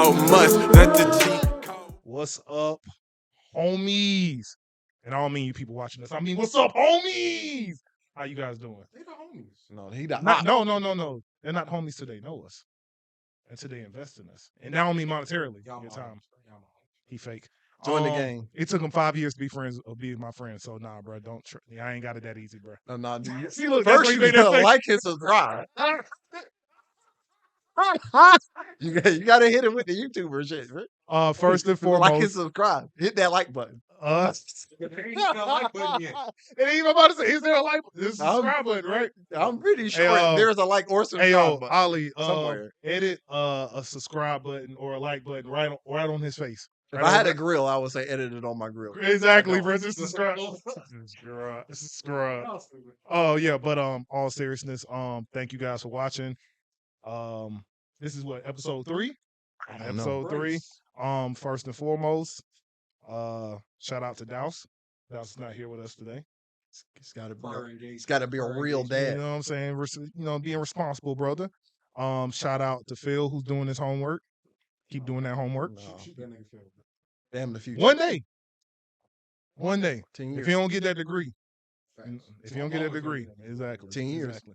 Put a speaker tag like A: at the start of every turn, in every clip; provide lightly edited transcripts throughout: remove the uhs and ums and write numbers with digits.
A: so much. Let the G code.
B: What's up, homies? And I don't mean you people watching this. I mean, what's up, homies? How you guys doing?
C: They the homies.
D: No, he the
B: Not,
D: op.
B: no. They're not homies till they know us. Until they invest in us. And that don't mean monetarily.
C: Y'all
B: Your
C: my
B: time.
C: homies. Y'all my homies.
B: He fake.
D: Join the game.
B: It took him 5 years to be friends or be my friend. So nah, bro. Don't I ain't got it that easy, bro.
D: No, dude.
B: See, look, that's
D: First,
B: why
D: you
B: he made that
D: gotta
B: face.
D: like and subscribe. You gotta hit him with the YouTuber shit, right?
B: First and
D: Like and
B: foremost,
D: subscribe. Hit that like button.
C: There ain't even a like button yet.
B: It ain't even about to say, is there a like? This is a subscribe button, right?
D: I'm pretty sure
B: Hey,
D: there's a like or
B: Hey
D: subscribe
B: yo,
D: button
B: Ollie,
D: somewhere.
B: edit a subscribe button or a like button right on his face.
D: If
B: Right
D: I had
B: over
D: a grill, I would say edit it on my grill.
B: exactly,
D: I
B: bro.
D: don't.
B: Just subscribe. Subscribe. Oh yeah, but all seriousness, thank you guys for watching. This is what episode 3.
D: I don't know.
B: Episode 3. First and foremost, shout out to Douse. Douse is not here with us today.
D: It's gotta be.
C: Fire engagement.
D: It's gotta be a real
B: You
D: dad.
B: know what I'm saying? Being responsible, brother. Shout out to Phil who's doing his homework. Keep doing that homework.
D: No.
C: Shoot that nigga Phil.
D: Damn the future.
B: One day.
D: 10
B: If
D: years.
B: you don't get that degree.
C: Facts.
B: If you don't get that degree. Exactly.
D: 10 years.
B: Exactly.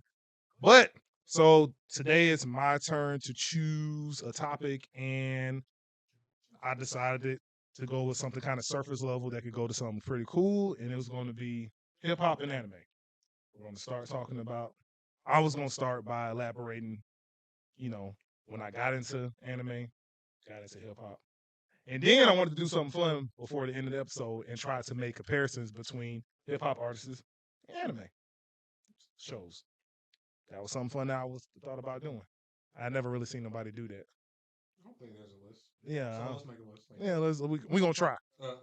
B: But so today it's my turn to choose a topic, and I decided to go with something kind of surface level that could go to something pretty cool, and it was going to be hip hop and anime. We're going to start talking about. I was going to start by elaborating, when I got into anime, got into hip hop. And then I wanted to do something fun before the end of the episode and try to make comparisons between hip hop artists and anime shows. That was something fun that I thought about doing. I never really seen nobody do that.
C: I don't think there's a list.
B: Yeah.
C: So let's make a list.
B: Yeah, we gonna try.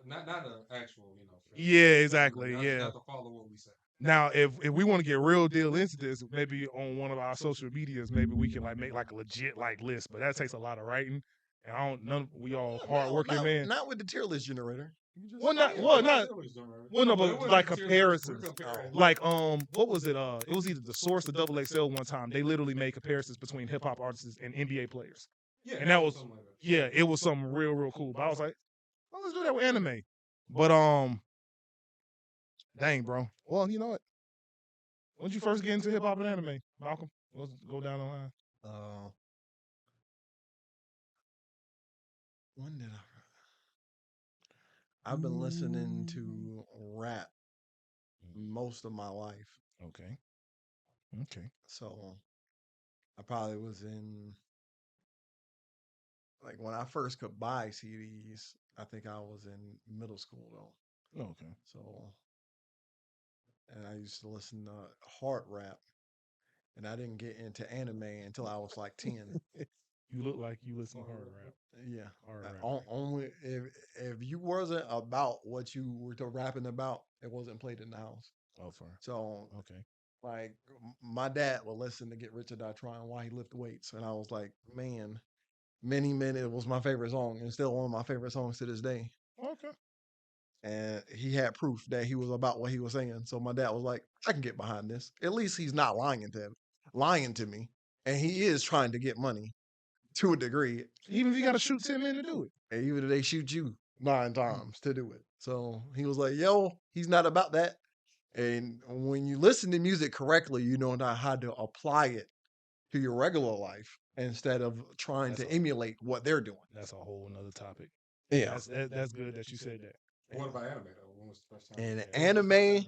C: Not an actual,
B: Yeah, exactly.
C: I
B: Yeah.
C: just have to follow what we say.
B: Now, if we want to get real deal into this, maybe on one of our social medias, maybe we can make like a legit list. But that takes a lot of writing, and we all hardworking men.
D: Not with the tier list generator.
B: But like comparisons. Like what was it? It was either the Source or Double XL one time. They literally made comparisons between hip hop artists and NBA players.
C: Yeah,
B: and that was it was something real cool. But I was like, well, let's do that with anime. But dang, bro. Well, you know what? When did you first get into hip hop and anime, Malcolm? Let's go down the line.
D: When did I've been listening to rap most of my life.
B: Okay.
D: So I probably was in, like, when I first could buy CDs, I think I was in middle school though.
B: Okay.
D: So, and I used to listen to hard rap, and I didn't get into anime until I was like 10.
B: You look like you listen to hard rap.
D: Yeah.
B: Hard rap.
D: Only if you wasn't about what you were rapping about, it wasn't played in the house.
B: Oh, fine.
D: So,
B: okay.
D: Like, my dad would listen to Get Rich or Die Trying while he lifted weights, and I was like, man, Many Men, it was my favorite song, and still one of my favorite songs to this day.
B: Okay.
D: And he had proof that he was about what he was saying. So my dad was like, I can get behind this. At least he's not lying to me. And he is trying to get money to a degree.
B: Even if you got to shoot 10 men to do it.
D: And even if they shoot you 9 times to do it. So he was like, yo, he's not about that. And when you listen to music correctly, you know how to apply it to your regular life instead of trying to emulate what they're doing.
B: That's a whole nother topic.
D: Yeah.
B: That's good that you said that.
C: What about anime though? When was the first time?
D: And anime,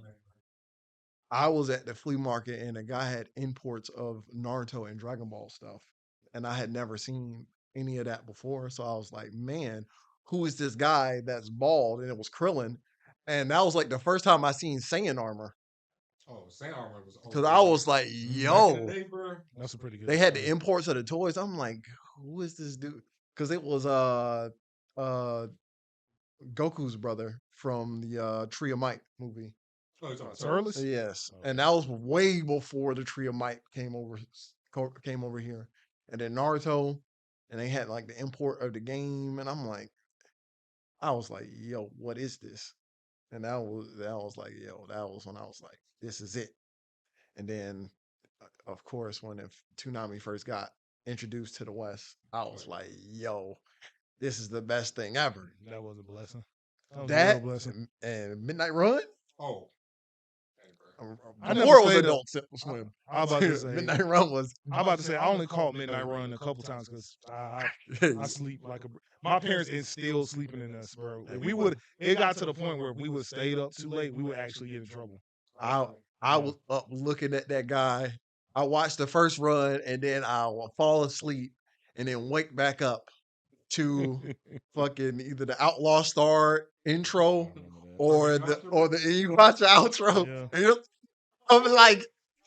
D: I was at the flea market and a guy had imports of Naruto and Dragon Ball stuff. And I had never seen any of that before. So I was like, man, who is this guy that's bald? And it was Krillin. And that was like the first time I seen Saiyan armor.
C: Oh, Saiyan armor was.
D: Because I was like, yo,
B: that's a pretty good.
D: They had the imports of the toys. I'm like, who is this dude? Because it was Goku's brother from the Tree of Might movie.
C: Oh, it's
B: Turles?
D: Yes, and that was way before the Tree of Might came over here. And then Naruto, and they had like the import of the game, and I was like, yo, what is this? And that was like, yo, that was when I was like, this is it. And then, of course, when Toonami first got introduced to the West, I was like, yo, this is the best thing ever.
B: That was a blessing. That was a
D: That
B: real blessing.
D: and Midnight Run.
C: Oh. Hey, bro.
B: I never
D: Before it was
B: stayed up.
D: Adult Swim.
B: I was about to say.
D: Midnight Run was.
B: I'm about to say I only caught Midnight Run a couple times because I sleep like a. My parents instilled sleeping in us, bro. If we would, it got to the point where if we would stayed up too late, we would actually get in trouble.
D: I was up looking at that guy. I watched the first run and then I will fall asleep and then wake back up to fucking either the Outlaw Star intro or the you watch the outro.
B: Yeah.
D: And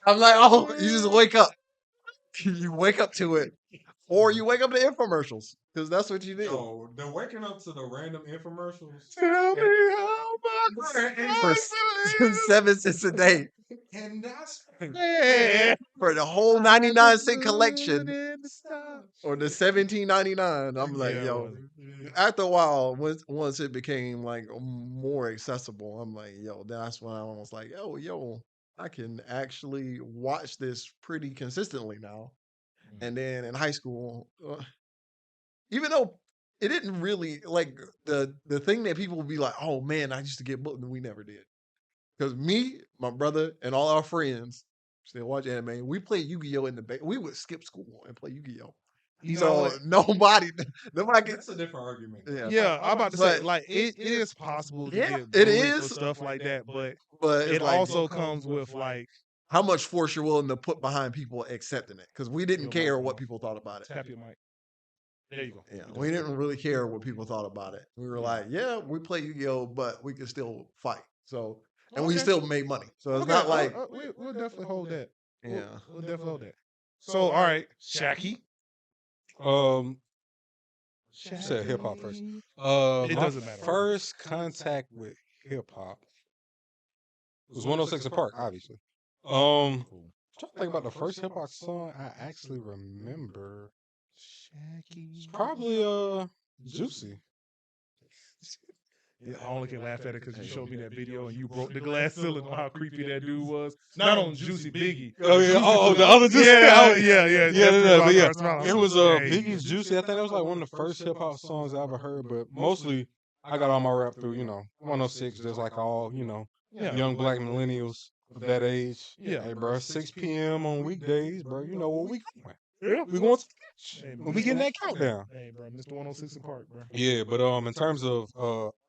D: I'm like, oh, you just wake up. You wake up to it, or you wake up to infomercials because that's what you do.
C: Yo, the waking up to the random infomercials.
D: Tell me how much for 7 cents a day
C: And that's
D: for the whole 99-cent collection or the $17.99. I'm like,
B: Yeah,
D: yo.
B: it was.
D: After a while, once it became like more accessible, I'm like, yo, that's when I was like, yo, I can actually watch this pretty consistently now. And then in high school, even though it didn't really like the thing that people would be like, oh man, I used to get booked and we never did. Because me, my brother, and all our friends still watch anime. We played Yu-Gi-Oh in the we would skip school and play Yu-Gi-Oh.
B: You know
D: So
B: what?
D: nobody can.
C: a different argument.
D: Yeah.
B: Yeah, I'm about to say,
D: But-
B: like, it is possible to
D: Yeah,
B: get
D: it
B: bullied
D: is.
B: for stuff like that, but
D: But
B: it
D: it's like,
B: also comes with, like,
D: how much force you're willing to put behind people accepting it. Because we didn't
B: Your
D: care
B: mic
D: what
B: off.
D: people thought about it.
B: tap your mic. There you go.
D: Yeah, we didn't really care what people thought about it. We were like, yeah, we play Yu-Gi-Oh, but we can still fight. So, and we
B: Okay.
D: still made money. So it's
B: Okay,
D: not like,
B: we'll definitely hold that.
D: yeah.
B: We'll definitely hold that. So, all right, Shacky.
E: Said hip hop first.
B: It
E: My
B: doesn't matter.
E: First contact with hip hop was 106 in Park, obviously. Trying to think about the first hip hop song I actually remember. It's probably Juicy.
B: Yeah, I only can laugh at it because you showed me that video and you broke the glass ceiling on how creepy that dude was. Not on Juicy Biggie.
E: Oh yeah, the other Juicy.
B: Yeah,
E: But yeah,
B: smiling.
E: it was
B: Hey.
E: Biggie's Juicy. I think that was like one of the first hip hop songs I ever heard. But mostly, I got all my rap through 106, just like all
B: Yeah.
E: young black millennials of that age.
B: Yeah.
E: Hey, bro, 6 p.m. on weekdays, bro. You know what we going?
B: Yeah.
E: We going to
B: Hey,
E: when we getting that countdown.
B: Hey, bro, Mr. 106 in Park, bro.
E: Yeah, but in terms of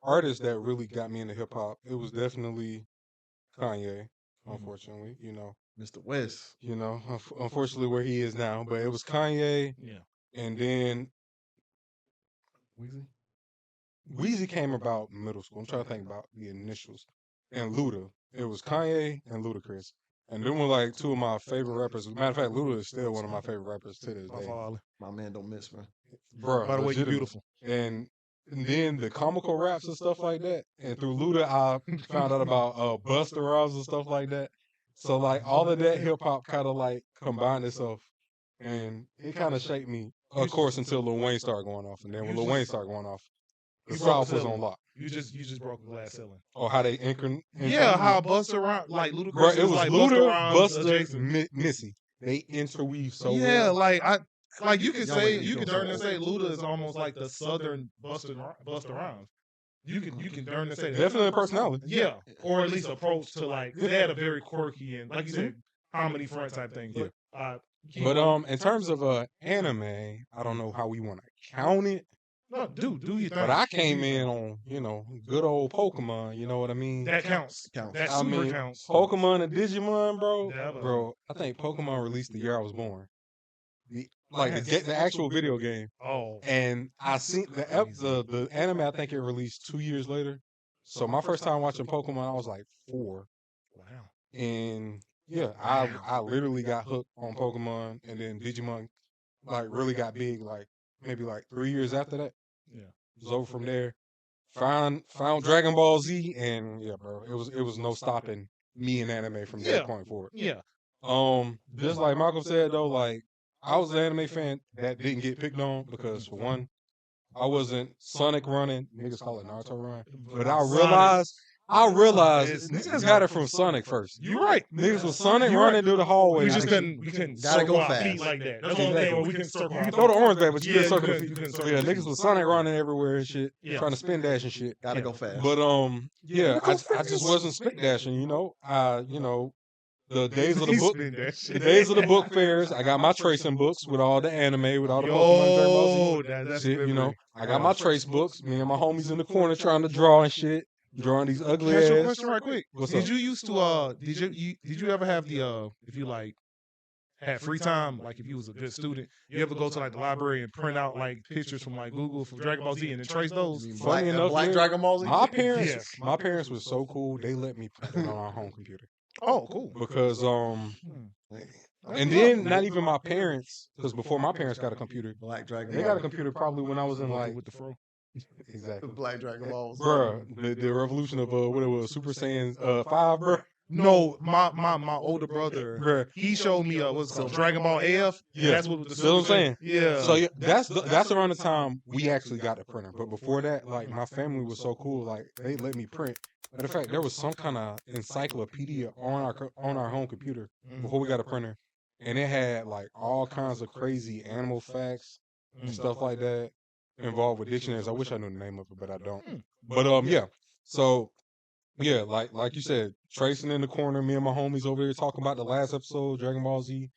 E: artists that really got me into hip hop, it was definitely Kanye. Unfortunately,
D: Mr. West.
E: unfortunately where he is now, but it was Kanye,
B: Yeah.
E: and then
B: Weezy?
E: Weezy came about in middle school. I'm trying to think about the initials, and Luda. It was Kanye and Ludacris. And them were like two of my favorite rappers. Matter of fact, Luda is still one of my favorite rappers to this day.
D: My man don't miss, man.
E: Bro,
B: By the way, you're
E: legitimately.
B: beautiful.
E: And then the comical raps and stuff like that. And through Luda, I found out about Busta Rhymes and stuff like that. So like all of that hip hop kind of like combined itself, and it kind of shaped me. Of course, until Lil Wayne started going off, and then when Lil Wayne started going off, the
B: You broke
E: South
B: the
E: was
B: ceiling.
E: on lock.
B: You just broke a glass ceiling.
E: Or how they
B: Yeah, how Busta Rhymes, like Ludacris,
E: Bro, it was
B: like
E: Luda,
B: Busta Rhymes
E: Busta,
B: adjacent.
E: Missy. They interweave so
B: Yeah,
E: well.
B: like you could
D: Y'all
B: say,
D: ain't
B: you
D: doing
B: could darn
D: so
B: near say Luda is almost like the southern Busta Rhymes. You can darn near say that.
E: Definitely a personality.
B: Yeah, or at least approach to like they had a very quirky and like you said, comedy front type thing. But
E: But in terms of anime, I don't know how we want to count it.
B: no, do your thing.
E: But I came in on, good old Pokemon, you know what I mean?
B: That counts.
D: Counts.
B: That
E: I
B: super
E: mean,
B: counts.
E: Pokemon and Digimon, bro.
B: Yeah, but-
E: Bro, I think Pokemon released the year I was born. The actual video game.
B: Oh,
E: And I seen the anime, I think it released 2 years later. So my first time watching Pokemon, I was like 4.
B: wow.
E: And yeah, I literally got hooked on Pokemon, and then Digimon like really got big like maybe like 3 years after that.
B: Yeah.
E: It was over from there. Found Dragon Ball Z, and yeah, bro, it was no stopping me in anime from that
B: Yeah.
E: point forward.
B: Yeah.
E: Just like Malcolm said though, like I was an anime fan that didn't get picked on because for one, I wasn't Sonic running, niggas call it Naruto run, but I
B: Sonic.
E: realized I realized
B: It's-
E: niggas got it from Sonic first.
B: You're right.
E: Niggas was Sonic
B: You're
E: running
B: right.
E: through the hallway.
B: We just
E: Like,
B: we couldn't
D: Gotta
B: circle
D: go
B: our feet
D: fast.
B: like that. That's the only thing where we can circle
E: You
B: our
E: can
B: feet.
E: throw the orange back, but you
B: Yeah,
E: can circle
B: you
E: the
B: couldn't-
E: feet.
B: you couldn't
E: So
B: circle
E: yeah,
B: the
E: niggas
B: feet.
E: was Sonic running everywhere and shit,
B: Yeah.
E: trying to spin dash and shit.
D: Gotta
B: Yeah.
D: go fast.
E: But yeah,
B: Gotta go
E: I just
B: fast.
E: wasn't spit dashing, you know. The days of the
B: He
E: book,
B: spin that
E: the
B: shit.
E: days of the book fairs. I got my tracing books with all the anime, with all the Pokemon and Dragon Ball
B: Yo,
E: Z
B: that's
E: shit. You know,
B: memory.
E: I got my trace books. Me and my homies in the corner trying to draw and shit, drawing these ugly
B: Can I ask you a
E: ass.
B: question right quick?
E: What's
B: did
E: up?
B: you used to did you ever have the if you like had free time, like if you was a good student, you ever go to like the library and print out like pictures from like Google from Dragon Ball Z and then trace those?
E: Funny enough,
D: Black
E: yeah,
D: Dragon Ball Z.
E: My parents,
B: Yes.
E: my parents were so cool. They let me print it on our home computer
B: Oh, cool.
E: because
B: That's
E: and
B: what's
E: then
B: up.
E: not even my parents, because before my parents got a computer,
D: Black Dragon
E: they
D: Ball.
E: got a computer probably when I was in like
B: with the fro.
E: exactly.
D: Black Dragon Balls.
E: Bruh, the revolution of what it was, Super Saiyan 5, bruh.
B: No, my older brother,
E: Bruh.
B: he showed me what's it called, Dragon Ball AF.
E: Yeah.
B: That's what the
E: See what I'm saying?
B: Yeah.
E: So yeah, that's around the time we actually got the printer. But before that, like my family was so cool, like they let me print. Matter of fact, there was some kind of encyclopedia on our home computer before we got a printer, and it had like all kinds of crazy animal facts and stuff like that involved with dictionaries. I wish I knew the name of it, but I don't. But yeah, so yeah, like you said, tracing in the corner, me and my homies over there talking about the last episode, Dragon Ball Z.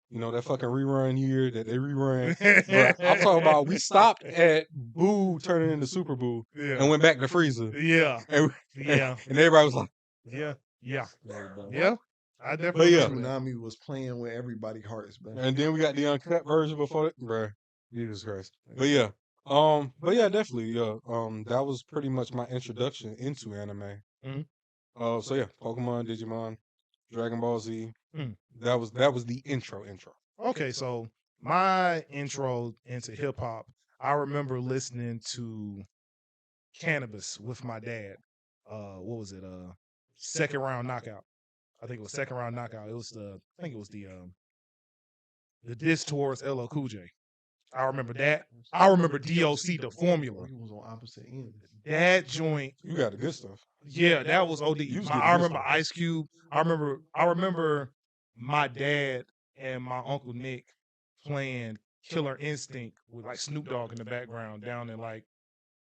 E: You know, that fucking rerun year that they rerun. Bruh, I'm talking about we stopped at Boo turning into Super Boo and
B: yeah.
E: went back to Frieza.
B: Yeah.
E: And,
B: Yeah.
E: and everybody was like,
B: Yeah. Yeah.
D: But
B: Yeah. I definitely
E: yeah.
B: remember that.
D: Tsunami was playing with everybody's hearts, man.
E: and then we got the uncut version before it. Bruh, Jesus Christ. But yeah. Definitely, yeah. That was pretty much my introduction into anime.
B: Mhm.
E: So yeah, Pokemon, Digimon, Dragon Ball Z.
B: Mm.
E: That was the intro.
B: Okay, so my intro into hip hop, I remember listening to Cannabis with my dad. What was it? Second Round Knockout. I think it was Second Round Knockout. It was the diss towards LL Cool J. I remember that. I remember DOC, the formula.
D: He was on opposite ends.
B: That joint.
E: You got the good stuff.
B: Yeah, that was OD.
E: You was
B: I
E: getting this
B: remember
E: stuff.
B: Ice Cube. I remember my dad and my uncle Nick playing Killer Instinct with like Snoop Dogg in the background down in like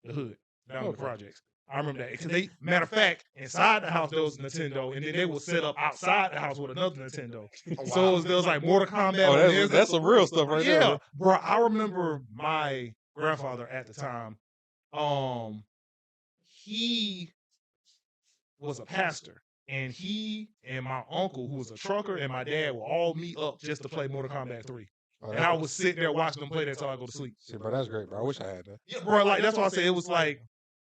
B: the hood, down in the
E: Okay.
B: projects. I remember that because matter of fact, inside the house there was Nintendo, and then they would set up outside the house with another Nintendo. So there was like Mortal Kombat.
E: Oh,
B: on there.
E: that's some real stuff right there.
B: Yeah,
E: bro.
B: bro. I remember my grandfather at the time. He was a pastor, and he and my uncle, who was a trucker, and my dad would all meet up just to play Mortal Kombat 3.
E: Oh,
B: And I would sit there watching them play that till I go to sleep.
E: Shit, bro, that's great, bro. I wish I had that.
B: Yeah, bro. Like that's why I said it was like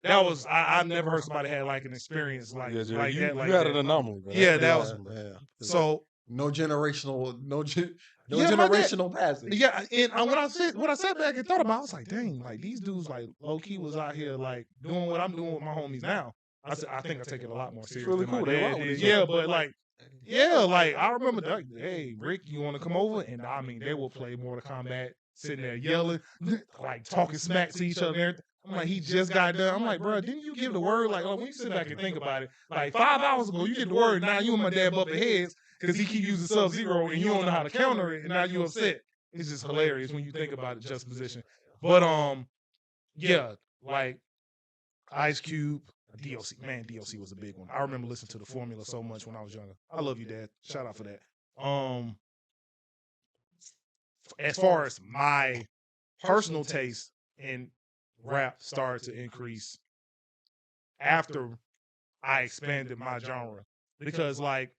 B: that was. I never heard somebody had like an experience like
E: Yeah, Jerry,
B: like
E: you,
B: that. Like
E: you had
B: that.
E: an anomaly, bro.
B: Yeah,
E: That's
B: that
E: pretty
B: was-
E: awesome, bro.
D: Yeah.
B: So
D: No generational, no
B: Yeah, my dad-
D: generational passage.
B: yeah, and when I sat back and thought about it, I was like, dang, like these dudes like low key was out here like doing what I'm doing with my homies now. I said I think I take it a lot more serious.
E: really
B: than my
E: cool. They
B: dad
E: rock with
B: did.
E: each
B: Yeah,
E: other.
B: but like yeah, like I remember like, hey, Rick, you want to come over? And I mean, they will play Mortal Kombat, sitting there yelling, like talking smack to each other and everything. I'm like, he just got done. I'm like, bro, didn't you give the word? Like, when you sit back and think about it, like 5 hours ago, you get the word. Now you and my dad bumping heads because he keep using Sub-Zero and you don't know how to counter it, and now you upset. It's just hilarious when you think about it, juxtaposition. But yeah, like Ice Cube, DOC. Man, DOC was a big one. I remember listening to the formula so much when I was younger. I love you, Dad. Shout out for that. As far as my personal taste in rap started to increase after I expanded my genre. Because like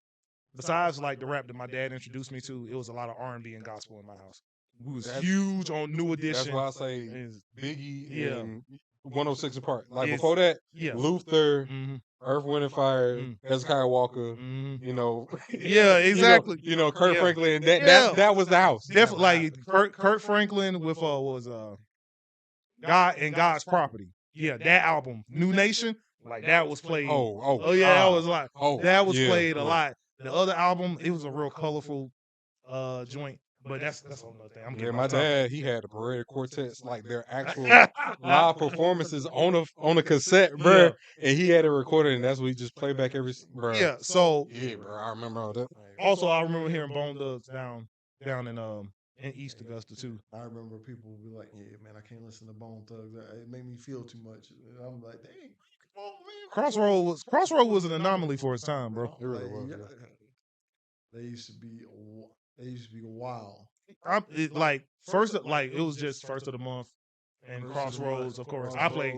B: besides like the rap that my dad introduced me to, it was a lot of R&B and gospel in my house. We was
E: That's-
B: huge on New
E: That's
B: Edition.
E: why I say
B: and-
E: Biggie
B: Yeah.
E: and 106 apart. Like
B: It's-
E: before that,
B: yeah.
E: Luther,
B: Mm-hmm.
E: Earth, Wind and Fire,
B: Mm.
E: Hezekiah Walker,
B: Mm-hmm.
E: you know.
B: Yeah, exactly.
E: You know, Kurt
B: Yeah.
E: Franklin.
B: Yeah.
E: That was the house.
B: Definitely like Kurt Franklin with what was God and God's Property. Yeah, that album, New Nation, like that was played. Oh yeah, that was like that was
E: yeah,
B: played a
E: yeah.
B: lot. The other album, it was a real colorful joint. But that's a whole nother thing. I'm
E: Yeah,
B: getting
E: my
B: off topic.
E: dad, he had the Parade Quartets, like their actual live performances on a cassette, bro.
B: Yeah.
E: And he had it recorded, and that's what he just played back bro.
B: Yeah. So
E: Yeah, bro, I remember all that.
B: also I remember hearing Bone Thugs down in East Augusta too.
D: I remember people would be like, "Yeah, man, I can't listen to Bone Thugs. It made me feel too much." And I'm like, "Dang, come on, man."
B: Crossroad was an anomaly for its time, bro.
E: It really was,
D: yeah. They used to be wild.
B: It was just first of the month and Crossroads, of course. I played,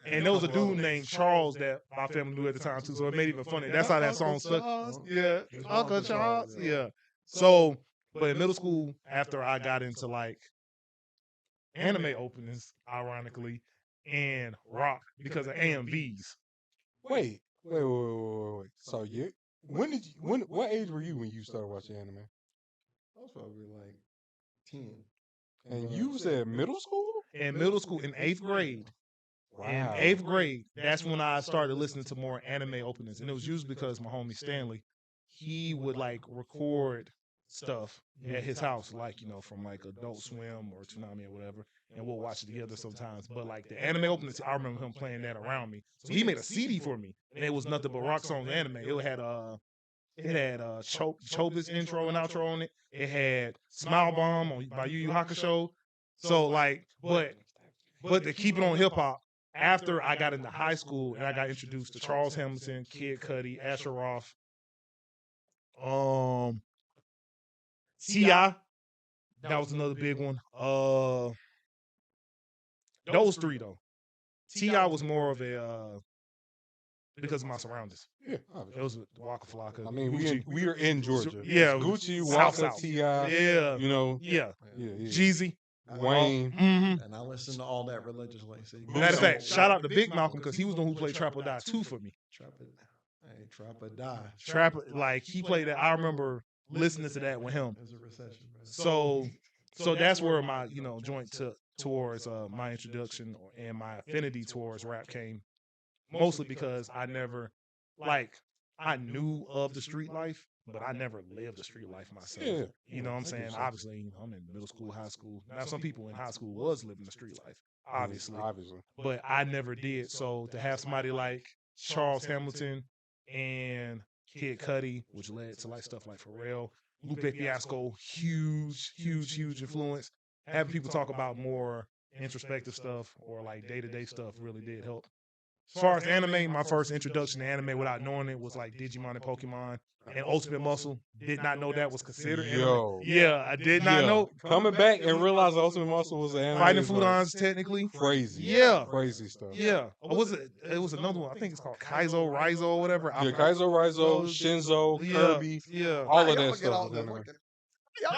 B: and there was a dude named Charles that my family knew at the time too, so it made it even funny. That's how that song stuck. Yeah, Uncle Charles. Yeah. So, but in middle school, after I got into like anime openings, ironically, and rock because of AMVs.
E: Wait. So what age were you when you started watching anime?
D: I was probably like 10.
E: And you said middle school?
B: In middle school, in 8th grade.
E: Wow.
B: In 8th grade, that's when I started listening to more anime openings. And it was usually because my homie Stanley, he would like record stuff at his house, like, you know, from like Adult Swim or Toonami or whatever. And we'll watch it together sometimes. But like the anime openings, I remember him playing that around me. So he made a CD for me. And it was nothing but rock songs anime. It had Choba's intro and outro on it. It had Smile Bomb by Yu Yu Hakusho. So like, but to keep it on hip hop, after I got into high school and I got introduced to Charles Hamilton, Kid Cudi, Asher Roth, T.I., that was another big one. Those three though. T.I. was more of a because of my surroundings.
E: Yeah,
B: It was Waka Flocka.
E: I mean,
B: Gucci.
E: we are in Georgia.
B: Yeah,
E: Gucci,
B: South,
E: Waka,
B: South.
E: T.I.,
B: Yeah.
E: you know,
B: Yeah.
E: yeah.
B: Jeezy.
E: Wayne.
B: Mm-hmm.
D: And I listened to all that religiously. So
B: Matter of fact, shout out to Big Malcolm because he was the one who played Trap or Die 2 for me.
D: Trap or Die.
B: Trap, like he played that. I remember listening to that with him.
D: There's a recession, man.
B: So that's where my joint towards my introduction and my affinity towards rap came, mostly because I never I knew of the street life, but I never lived the street life myself.
E: Yeah.
B: You know what I'm saying? Obviously, I'm in middle school, high school. Now, some people in high school was living the street life, obviously. But I never did. So to have somebody like Charles Hamilton and Kid Cudi, which led to like stuff like Pharrell, Lupe Fiasco, huge influence. Having people talk about more introspective stuff or like day-to-day stuff really did help. As far as anime, my first introduction to anime without knowing it was like Digimon and Pokemon and Ultimate Muscle. Did not know that was considered anime. Yeah, I did not know.
E: Coming back and realizing Ultimate Muscle was an anime.
B: Fighting Foodons, technically.
E: Crazy.
B: Yeah.
E: Crazy stuff.
B: Yeah. Or was it? It was another one. I think it's called Kaizo, Raizo, or whatever.
E: Yeah, Kaizo, Raizo, Shinzo, Kirby.
B: Yeah.
E: All of that stuff.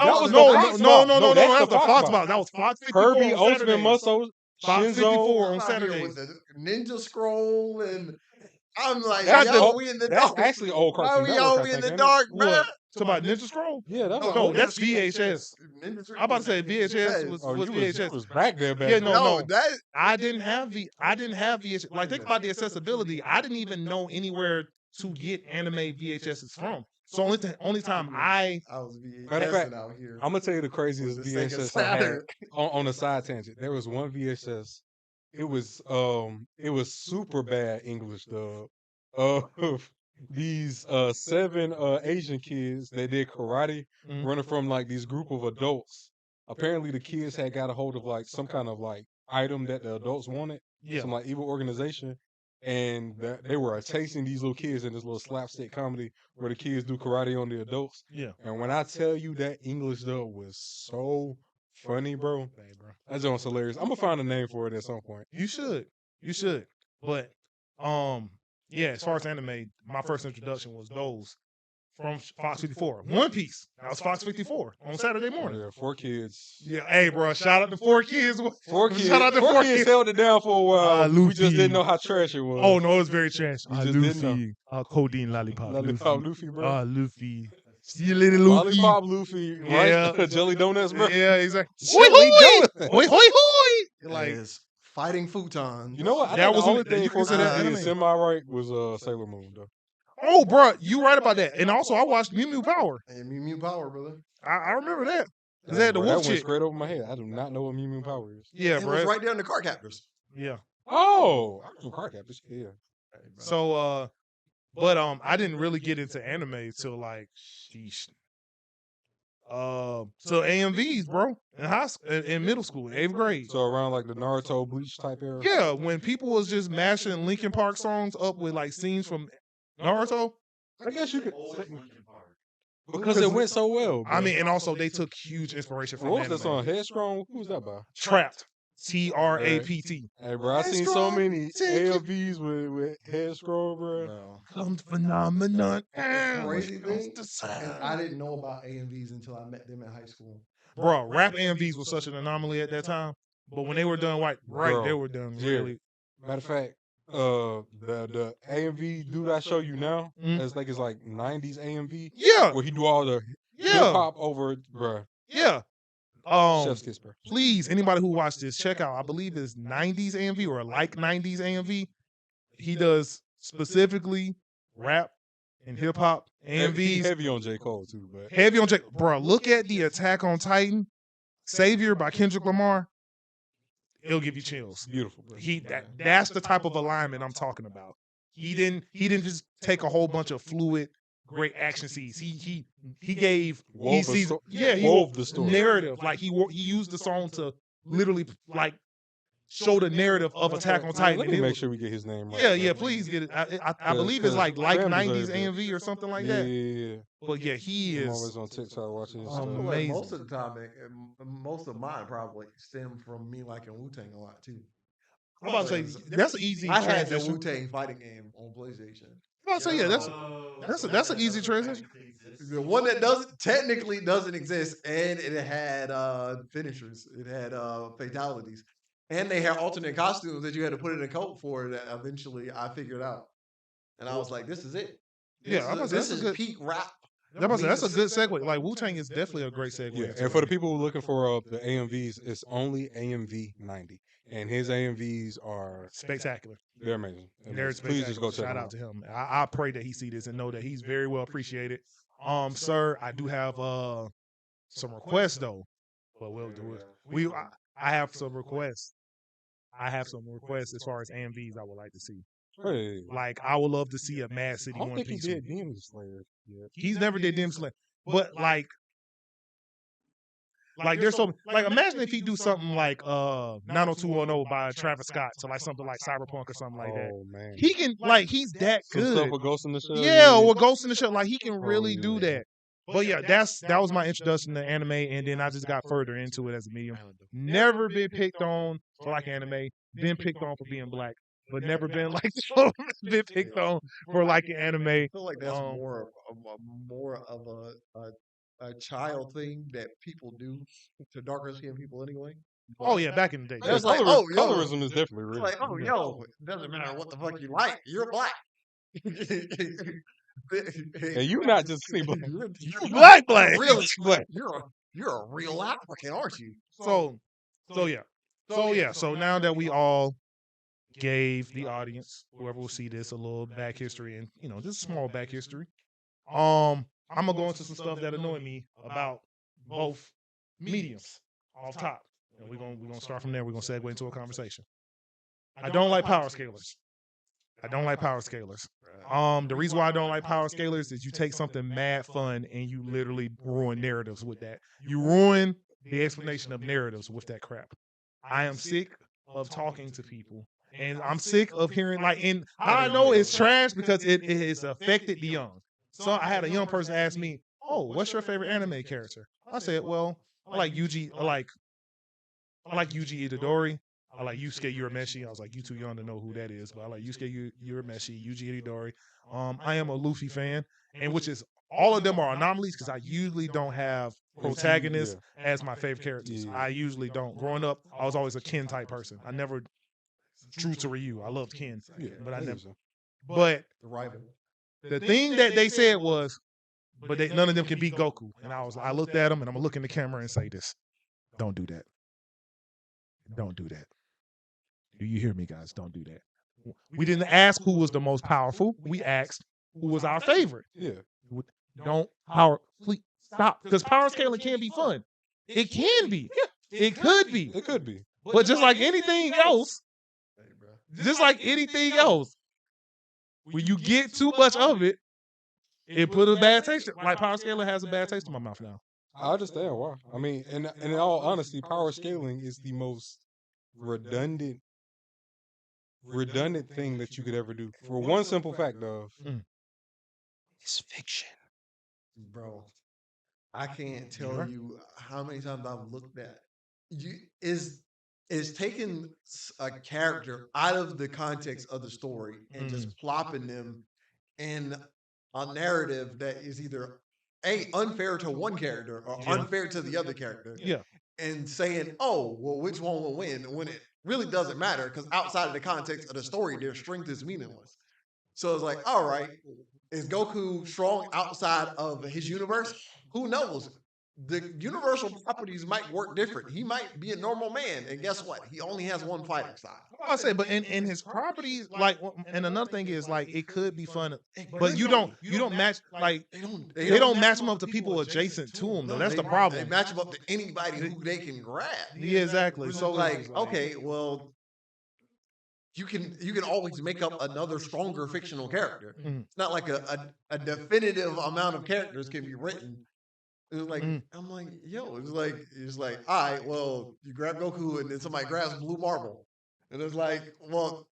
B: No, that was the Fox Box. That was Fox 54
E: Kirby,
B: on
E: Ultimate
B: Saturdays.
E: Muscle,
B: Fox 54 on
D: I'm out here
B: Saturdays.
D: with the Ninja Scroll, and I'm like,
E: That's
D: we in the
E: That's
D: dark.
E: actually old
D: Why
E: Cartoon
D: we
E: Network,
D: all
E: I
D: we in
E: think,
D: the
E: ain't it?
D: dark, man?
B: What? Talking about Ninja Scroll?
E: Yeah, that was
B: No, that's VHS.
D: Ninja Scroll
B: I'm about to say VHS was
E: Oh, you
B: VHS.
E: was back there, back
B: Yeah,
E: then.
B: no.
D: that
B: I didn't have VHS. Like, think about the accessibility. I didn't even know anywhere to get anime VHSs from. So only time
D: I was
E: Matter of fact,
D: VHS out here.
E: I'm gonna tell you the craziest
D: Was the Sega
E: VHS I had
D: Saturn.
E: on a side tangent. There was one VHS. It was super bad English dub of these 7 Asian kids that did karate
B: Mhm.
E: running from like these group of adults. Apparently the kids had got a hold of like some kind of like item that the adults wanted,
B: Yeah.
E: some like evil organization, and they were chasing these little kids in this little slapstick comedy where the kids do karate on the adults.
B: Yeah.
E: And when I tell you that English dub was so funny, bro,
B: Hey, bro.
E: that joint's hilarious. I'm gonna find a name for it at some point.
B: You should. But yeah, as far as anime, my first introduction was those from Fox 54. One Piece. That was Fox 54 on Saturday morning.
E: Yeah, 4 kids.
B: Yeah, hey, bro, shout out to 4 Kids.
E: 4 kids.
B: Shout out to
E: 4
B: 4
E: kids
B: Kids.
E: held it down for a while. We just
B: Luffy.
E: didn't know how trash it was.
B: Oh no, it's very trash.
E: We just didn't know.
B: Codeine Lollipop.
E: Lollipop Luffy, bro.
B: Luffy. See you later, Luffy.
E: Lollipop Luffy,
B: Yeah.
E: right? Jelly donuts, bro.
B: Yeah, exactly.
E: Jelly donuts.
B: Hoi, hoi, hoi.
D: Like
B: Like,
D: fighting futons.
E: You know what? I
B: That
E: think
B: was
E: the only
B: you
E: thing
B: consider that
E: that
B: anime?
E: semi right was Sailor Moon, though.
B: oh, bro, you right about that. And also, I watched Mew Mew Power.
D: And Mew Mew Power, brother.
B: I remember that. 'Cause they had the
E: Bro, that
B: wolf
E: went
B: chick.
E: straight over my head. I do not know what Mew Mew Power is.
B: Yeah,
D: It
B: bro.
D: was right there in the Card Captors.
B: Yeah.
E: Oh, I know Card Captors. Yeah.
B: So but I didn't really get into anime till like sheesh. So AMVs, bro, in middle school, 8th grade.
E: So around like the Naruto Bleach type era.
B: Yeah, when people was just mashing Linkin Park songs up with like scenes from Naruto.
E: I guess you could because it went so well.
B: I
E: bro.
B: mean, and also they took huge inspiration from
E: what was that
B: anime.
E: song? Headstrong. Who was that by?
B: Trapped. TRAPT.
E: Hey, bro, I seen so
B: Headstrong,
E: many
B: take it.
E: AMVs with Headstrong, bro.
D: No.
B: Comes phenomenon.
D: The crazy
B: Comes
D: thing
B: the
D: is
B: sound.
D: I didn't know about AMVs until I met them in high school.
B: Bro, rap AMVs was such an anomaly at that time. But when they were done right,
E: Bro,
B: they were done
E: yeah.
B: really.
E: Matter of fact, the AMV dude I show you now,
B: Mhm.
E: it's like 90s AMV
B: Yeah,
E: where he do all the hip
B: yeah,
E: hop over, bro.
B: yeah.
E: Chef's kiss, bro.
B: Please, anybody who watched this, check out. I believe it's 90s AMV or like 90s AMV. He does specifically rap and hip hop
E: He
B: AMVs.
E: heavy on J. Cole too, but
B: Heavy on Jake. Bro, look at the Attack on Titan, Savior by Kendrick Lamar. It'll give you chills.
E: beautiful, bro.
B: That's the type of alignment I'm talking about. He didn't just take a whole bunch of fluid, great action scenes. He gave
E: Wove a
B: he
E: sto-
B: he
E: wove the story.
B: narrative. Like he used the song to literally like show the narrative of Attack on Titan.
E: Let
B: And
E: me
B: it
E: make
B: was-
E: sure we get his name right.
B: yeah,
E: bro.
B: please get it. I
E: 'Cause-
B: believe it's
E: 'cause
B: like
E: fam
B: 90s
E: deserves it.
B: AMV or something like
E: yeah,
B: that.
E: yeah.
B: But yeah, he
E: I'm
B: is.
E: always on TikTok watching his
D: I
E: stuff.
D: feel like
B: Amazing.
D: most of the time, most of mine probably stem from me liking Wu Tang a lot too.
B: I'm about to say that's an easy
D: I had the
B: transition.
D: Wu Tang fighting game on PlayStation.
B: I'm about to say yeah, that's an easy transition.
D: The one that doesn't exist, and it had finishers. It had fatalities, and they had alternate costumes that you had to put in a coat for. That eventually I figured out, and I was like, "This is it.
B: Yeah, I'm about to say,
D: This
B: that's
D: is
B: a good.
D: peak rap."
B: I'm about to say, that's a good segue. Like Wu Tang is definitely a great segue.
E: Yeah,
B: into
E: and for the
B: it.
E: people who are looking for the AMVs, it's only AMV 90, and his AMVs are
B: Spectacular.
E: they're amazing.
B: They're
E: Please just go check
B: Shout
E: them
B: out to him. I pray that he see this and know that he's very well appreciated. Sir, I do have some requests though, but we'll do it. I have some requests. I have some requests as far as AMVs I would like to see.
E: Hey,
B: Like I would love to see a Mad
E: I
B: City
E: don't
B: One
E: think he
B: Piece.
E: did
B: movie.
E: Demon Slayer yet.
B: He's never did Demon Slayer, but like there's so like imagine if he do something like 90210 by Travis Scott to like something like Cyberpunk or something like that.
E: Oh man,
B: He can like he's that
E: some
B: good.
E: stuff with Ghost in the Shell.
B: Yeah, or Ghost in the Shell. Like he can really
E: yeah.
B: do that. But yeah, that was my introduction to anime, and then I just got further into it as a medium. Never been picked on for like anime. Been picked on for being black, but never been like been picked on for like an anime.
D: I feel like that's
B: Um,
D: more of a child thing that people do to darker skinned people anyway.
B: Oh yeah, back in the day.
E: Yeah,
D: It's like,
E: colorism,
D: oh, yo.
E: colorism is definitely
D: It's
E: real.
D: like, oh, yo, it doesn't matter what the fuck you like. You're black.
E: And you not just see black.
D: You're
B: black.
D: Really,
E: Black.
D: you're a real African, aren't you?
B: So yeah. So now that we all gave the audience, whoever will see this, a little back history and just small back history. I'm gonna go into some stuff that annoyed me about both mediums off top. And we're gonna start from there. We're gonna segue into a conversation. I don't like power scalers. The reason why I don't like power scalers is you take something mad fun and you literally ruin narratives with that. You ruin the explanation of narratives with that crap. I am sick of talking to people, and I'm sick of hearing and I know it's trash because it has affected the young. So I had a young person ask me, "Oh, what's your favorite anime character?" I said, "Well, I like Yuji. I like Yuji Itadori. I like Yusuke Urameshi." I was like, "You too young to know who that is, but I like Yusuke Urameshi, Yuji Itadori. I am a Luffy fan, and which is all of them are anomalies because I usually don't have protagonists as my favorite characters.
E: Yeah.
B: I usually don't. Growing up, I was always a Ken type person. I never drew to Ryu. I loved Ken,
E: Yeah,
B: but I
E: that
B: never.
E: is a-
B: But
D: The rival.
B: the thing that they said was, but none of them can beat Goku. And I looked at them, and I'm gonna look in the camera and say this: don't do that. Don't do that. Do you hear me, guys? Don't do that. We didn't ask who was the most powerful. We asked who was our favorite.
E: Yeah.
B: Don't please stop, because power scaling can be fun. It can be. It could be.
E: It could be.
B: But just like anything else,
D: Hey, bro.
B: just like anything else, when you get too much of it, it put a bad taste. Like power scaling has a bad taste in my mouth now.
E: I understand why. I mean, and in all honesty, power scaling is the most redundant thing that you could ever do. For one simple fact of it's fiction.
D: Bro, I can't tell you how many times I've looked at you is taking a character out of the context of the story and just plopping them in a narrative that is either unfair to one character or unfair to the other character.
B: Yeah.
D: And saying, oh, well, which one will win when it really doesn't matter because outside of the context of the story, their strength is meaningless. So it's like, all right, is Goku strong outside of his universe? Who knows? The universal properties might work different. He might be a normal man, and guess what? He only has one fighting style.
B: I say, but in his properties, like, and another thing is like it could be fun, but you don't match like they don't match him up to people adjacent to him though. That's the problem.
D: They match him up to anybody who they can grab.
B: Yeah, exactly.
D: Which is
B: So
D: like, okay, well, you can always make up another stronger fictional character. It's not like a definitive amount of characters can be written. It's like I'm like, yo, it's like, all right, well, you grab Goku and then somebody grabs Blue Marble. And it's like, well,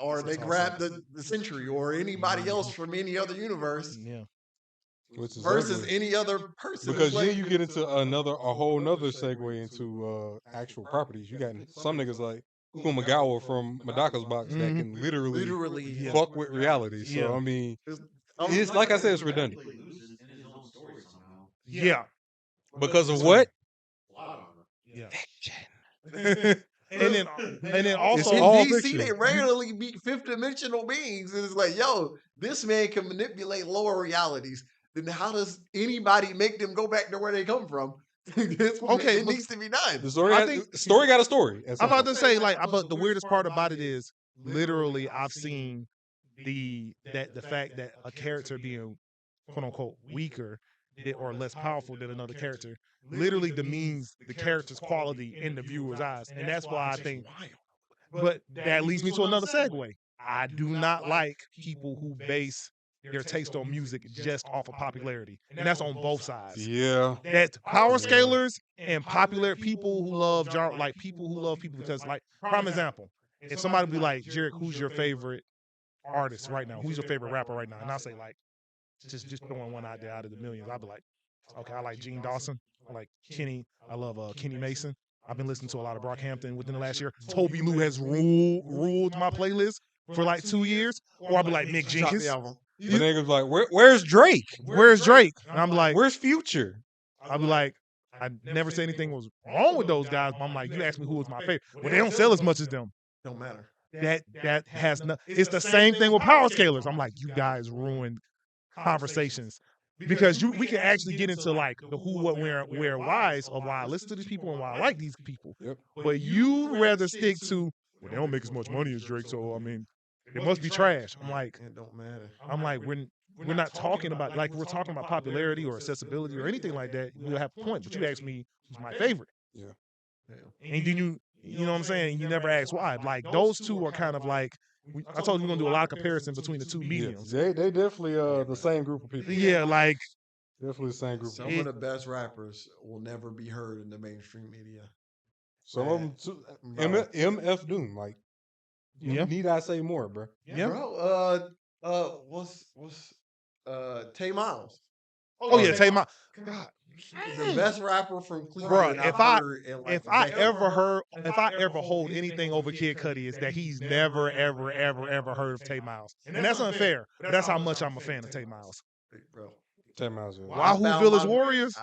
D: or they grab the Century or anybody else from any other universe
B: yeah.
E: Which is
D: versus
E: ugly.
D: any other person.
E: Because
D: Like,
E: then you get into a whole nother segue into actual properties. You got some niggas like Kumagawa from Madaka's box that can literally fuck with reality. So
B: Yeah.
E: I mean, it's like I said, it's redundant.
B: Yeah.
E: Because of what?
B: Yeah.
E: Fiction.
B: And then also
D: in
E: all
D: DC,
E: fiction.
D: they regularly meet fifth dimensional beings. And it's like, yo, this man can manipulate lower realities. Then how does anybody make them go back to where they come from?
B: Okay,
D: it needs to be done.
E: The story,
B: I
E: story got a story.
B: I'm about to say, like, but the weirdest part about it is literally I've seen the fact that a character being quote unquote weaker or less powerful than another character literally demeans the character's quality in the viewer's eyes. And that's why I think, but that leads me to another segue. I do not like people who base their taste on music just off of popularity. And that's on both sides.
E: Yeah.
B: That power scalers and popular people who love genre, like people who love people because, like, prime example, if somebody be like, Jarek, who's your favorite artist right now? Who's your favorite rapper right now? And I'll say, like, just throwing one idea out of the millions. I'll be like, okay, I like Gene Dawson. I like Kenny. I love Kenny Mason. I've been listening to a lot of Brockhampton within the last year. Toby Lou has ruled my playlist for like 2 years. Or I'll be like Mick
D: Drop
B: Jenkins.
D: the album.
E: The niggas like, where's Drake?
B: Where's Drake? And I'm like,
E: Where's Future?
B: I'll be like, I never said anything was wrong with those guys, but I'm like, you asked me who was my favorite. Well, they don't sell as much as them.
D: Don't matter.
B: That has no. It's the same thing with power scalers. I'm like, you guys ruined conversations because we can actually get into like the who, what, where, whys of why I listen to these people and why I like these people.
E: Yep.
B: But you rather stick to, well, they don't make as much money as Drake, so I mean, it must be trash. I'm like,
D: It don't matter.
B: we're not talking about, like, we're talking about popularity or accessibility or anything like that. We'll have a point, but you asked me who's my favorite.
E: Yeah.
B: And then you know what I'm saying? You never ask why. Like, those two are kind of like, I told you we're going to do a lot of comparison between the two mediums.
E: They definitely the same group of people.
B: Yeah, like,
E: Definitely the same group.
D: Some of the best rappers will never be heard in the mainstream media.
E: Some of them too.
D: Bro.
E: MF Doom, like,
B: Yeah.
E: need I say more, bro?
B: yeah.
D: Bro, what's Tay Miles?
B: Oh, yeah, take my, God.
D: The best rapper from
B: Bruh,
D: Cleveland.
B: if I ever hold anything over Kid Cudi, is that he's never, ever, ever, ever heard of Tay Miles. And that's unfair. But that's how much I'm a fan of Tay Miles.
D: Bro,
E: 10 miles.
B: Wahoo
D: found
B: Village
D: my-
B: Warriors.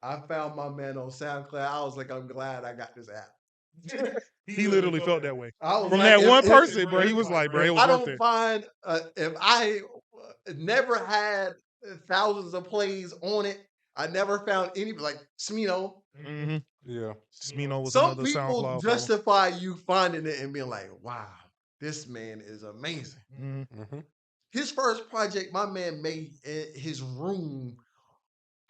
D: I found my man on SoundCloud. I was like, I'm glad I got this app.
B: He literally felt that way.
D: I was
B: From
D: like,
B: that one
D: if-
B: person, bro, he was like, bro, it was
D: I
B: worth
D: don't
B: it.
D: find if I never had thousands of plays on it. I never found any like Smino.
B: Mm-hmm.
E: Yeah.
B: Smino was
D: Some
B: another
D: people
B: SoundCloud. follow.
D: justify you finding it and being like, "Wow, this man is amazing."
B: Mhm.
E: Mm-hmm.
D: His first project, my man made in his room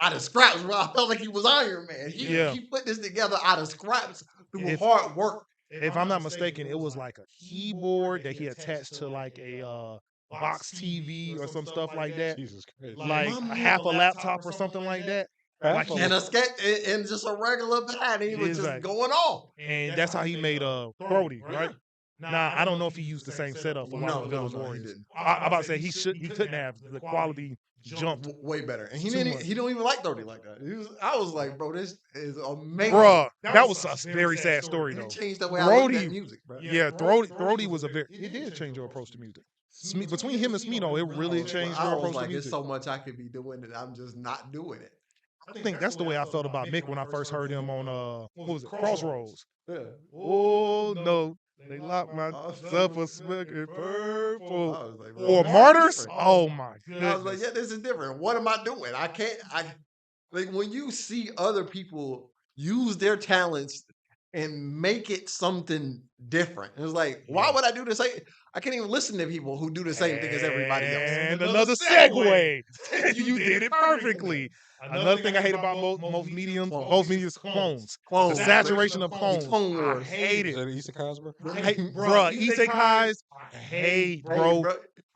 D: out of scraps, bro. I felt like he was Iron Man.
B: Yeah.
D: He put this together out of scraps through
B: If-
D: hard work.
B: If I'm not mistaken, it was like a keyboard that he attached to like a box TV or some stuff like that,
E: Jesus Christ.
B: like
D: My
B: half a laptop or something like that. Like
E: Half
B: he-
D: And a sketch and just a regular pad. He was just
B: Exactly.
D: going off.
B: And that's how he made Brody, right? Now I don't know if he used the same setup for
D: No,
B: Marvel
D: no,
B: Villains
D: no, he
B: Warriors.
D: didn't.
B: I about to say he couldn't have. The quality jumped.
D: Way better. And he
B: Too
D: didn't.
B: much.
D: He don't even like 30 like that. I was like, bro, this is amazing.
B: Bruh, that was a very sad story though.
D: It changed the way I looked
B: Brody-
D: at music, bro.
B: Yeah, Brody was a very. It did change your approach to music. Between him and Smino, it really changed
D: I
B: your
D: was
B: approach to
D: like, there's
B: music.
D: so much I could be doing that I'm just not doing it.
B: I think that's the way I felt about Mick when I first heard him on what was it, Crossroads.
D: Yeah.
B: Oh no, they locked my up a smoking
D: I
B: purple.
D: was like, bro,
B: Or
D: this is
B: Martyrs?
D: different.
B: Oh my
D: I was
B: goodness.
D: like, yeah, this is different. What am I doing? I like when you see other people use their talents and make it something different. It's like, why
B: Yeah.
D: would I do the same? I can't even listen to people who do the same thing as everybody else.
B: And another segue. You did it perfectly. Another thing I hate about most mediums, both mediums, clones. The
D: Clones.
B: saturation of clones.
D: Clone
B: I
D: Wars.
B: hate
E: Is
B: it.
E: that Isekais, bro?
B: I hate, bruh, isekais, I hate, bro.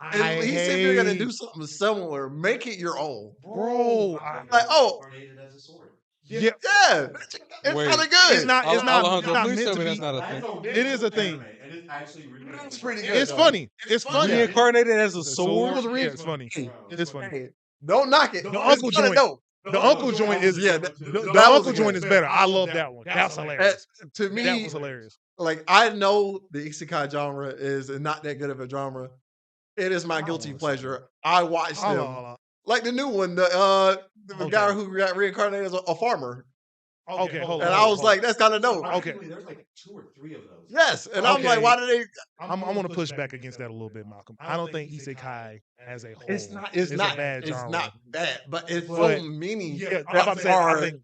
D: And
B: I
D: he said you're gonna
B: hate-
D: do something similar. Make it your own.
B: Bro,
D: Like, oh,
B: yeah,
D: yeah, it's
E: Wait.
D: kind of good.
B: it's not. It's not. It's
E: Alejandro,
B: not
E: please
B: meant
E: tell
B: to
E: me
B: be.
E: that's not a thing.
B: It is a thing.
D: It's pretty good.
B: It's
D: though.
B: funny. It's funny.
E: Reincarnated as a
B: The
E: sword?
B: Yeah, it's funny. It's funny.
D: Hey, don't knock it.
B: The
D: It's
B: uncle
D: kinda
B: joint-
D: dope.
B: The uncle joint is
D: Yeah,
B: the
D: that was
B: uncle joint
D: good.
B: is better. I love that one. That's hilarious.
D: To me,
B: That was hilarious.
D: like I know the isekai genre is not that good of a genre. It is my guilty
B: listen.
D: pleasure. I watch
B: Hold
D: them.
B: on, hold on.
D: Like the new one, the
B: Okay.
D: guy who got reincarnated as a farmer.
B: Okay, hold on.
D: And I was like, that's kind of dope.
B: Okay.
F: There's like 2 or 3 of those.
D: Yes. And I'm like,
B: Okay.
D: why do they
B: I'm going to push back against that a little bit, Malcolm. I don't think isekai as a whole.
D: it's not
B: is a bad
D: it's
B: genre.
D: not bad, but it's
B: But-
D: so many
B: Yeah, I'm about to say, I
D: are,
B: think,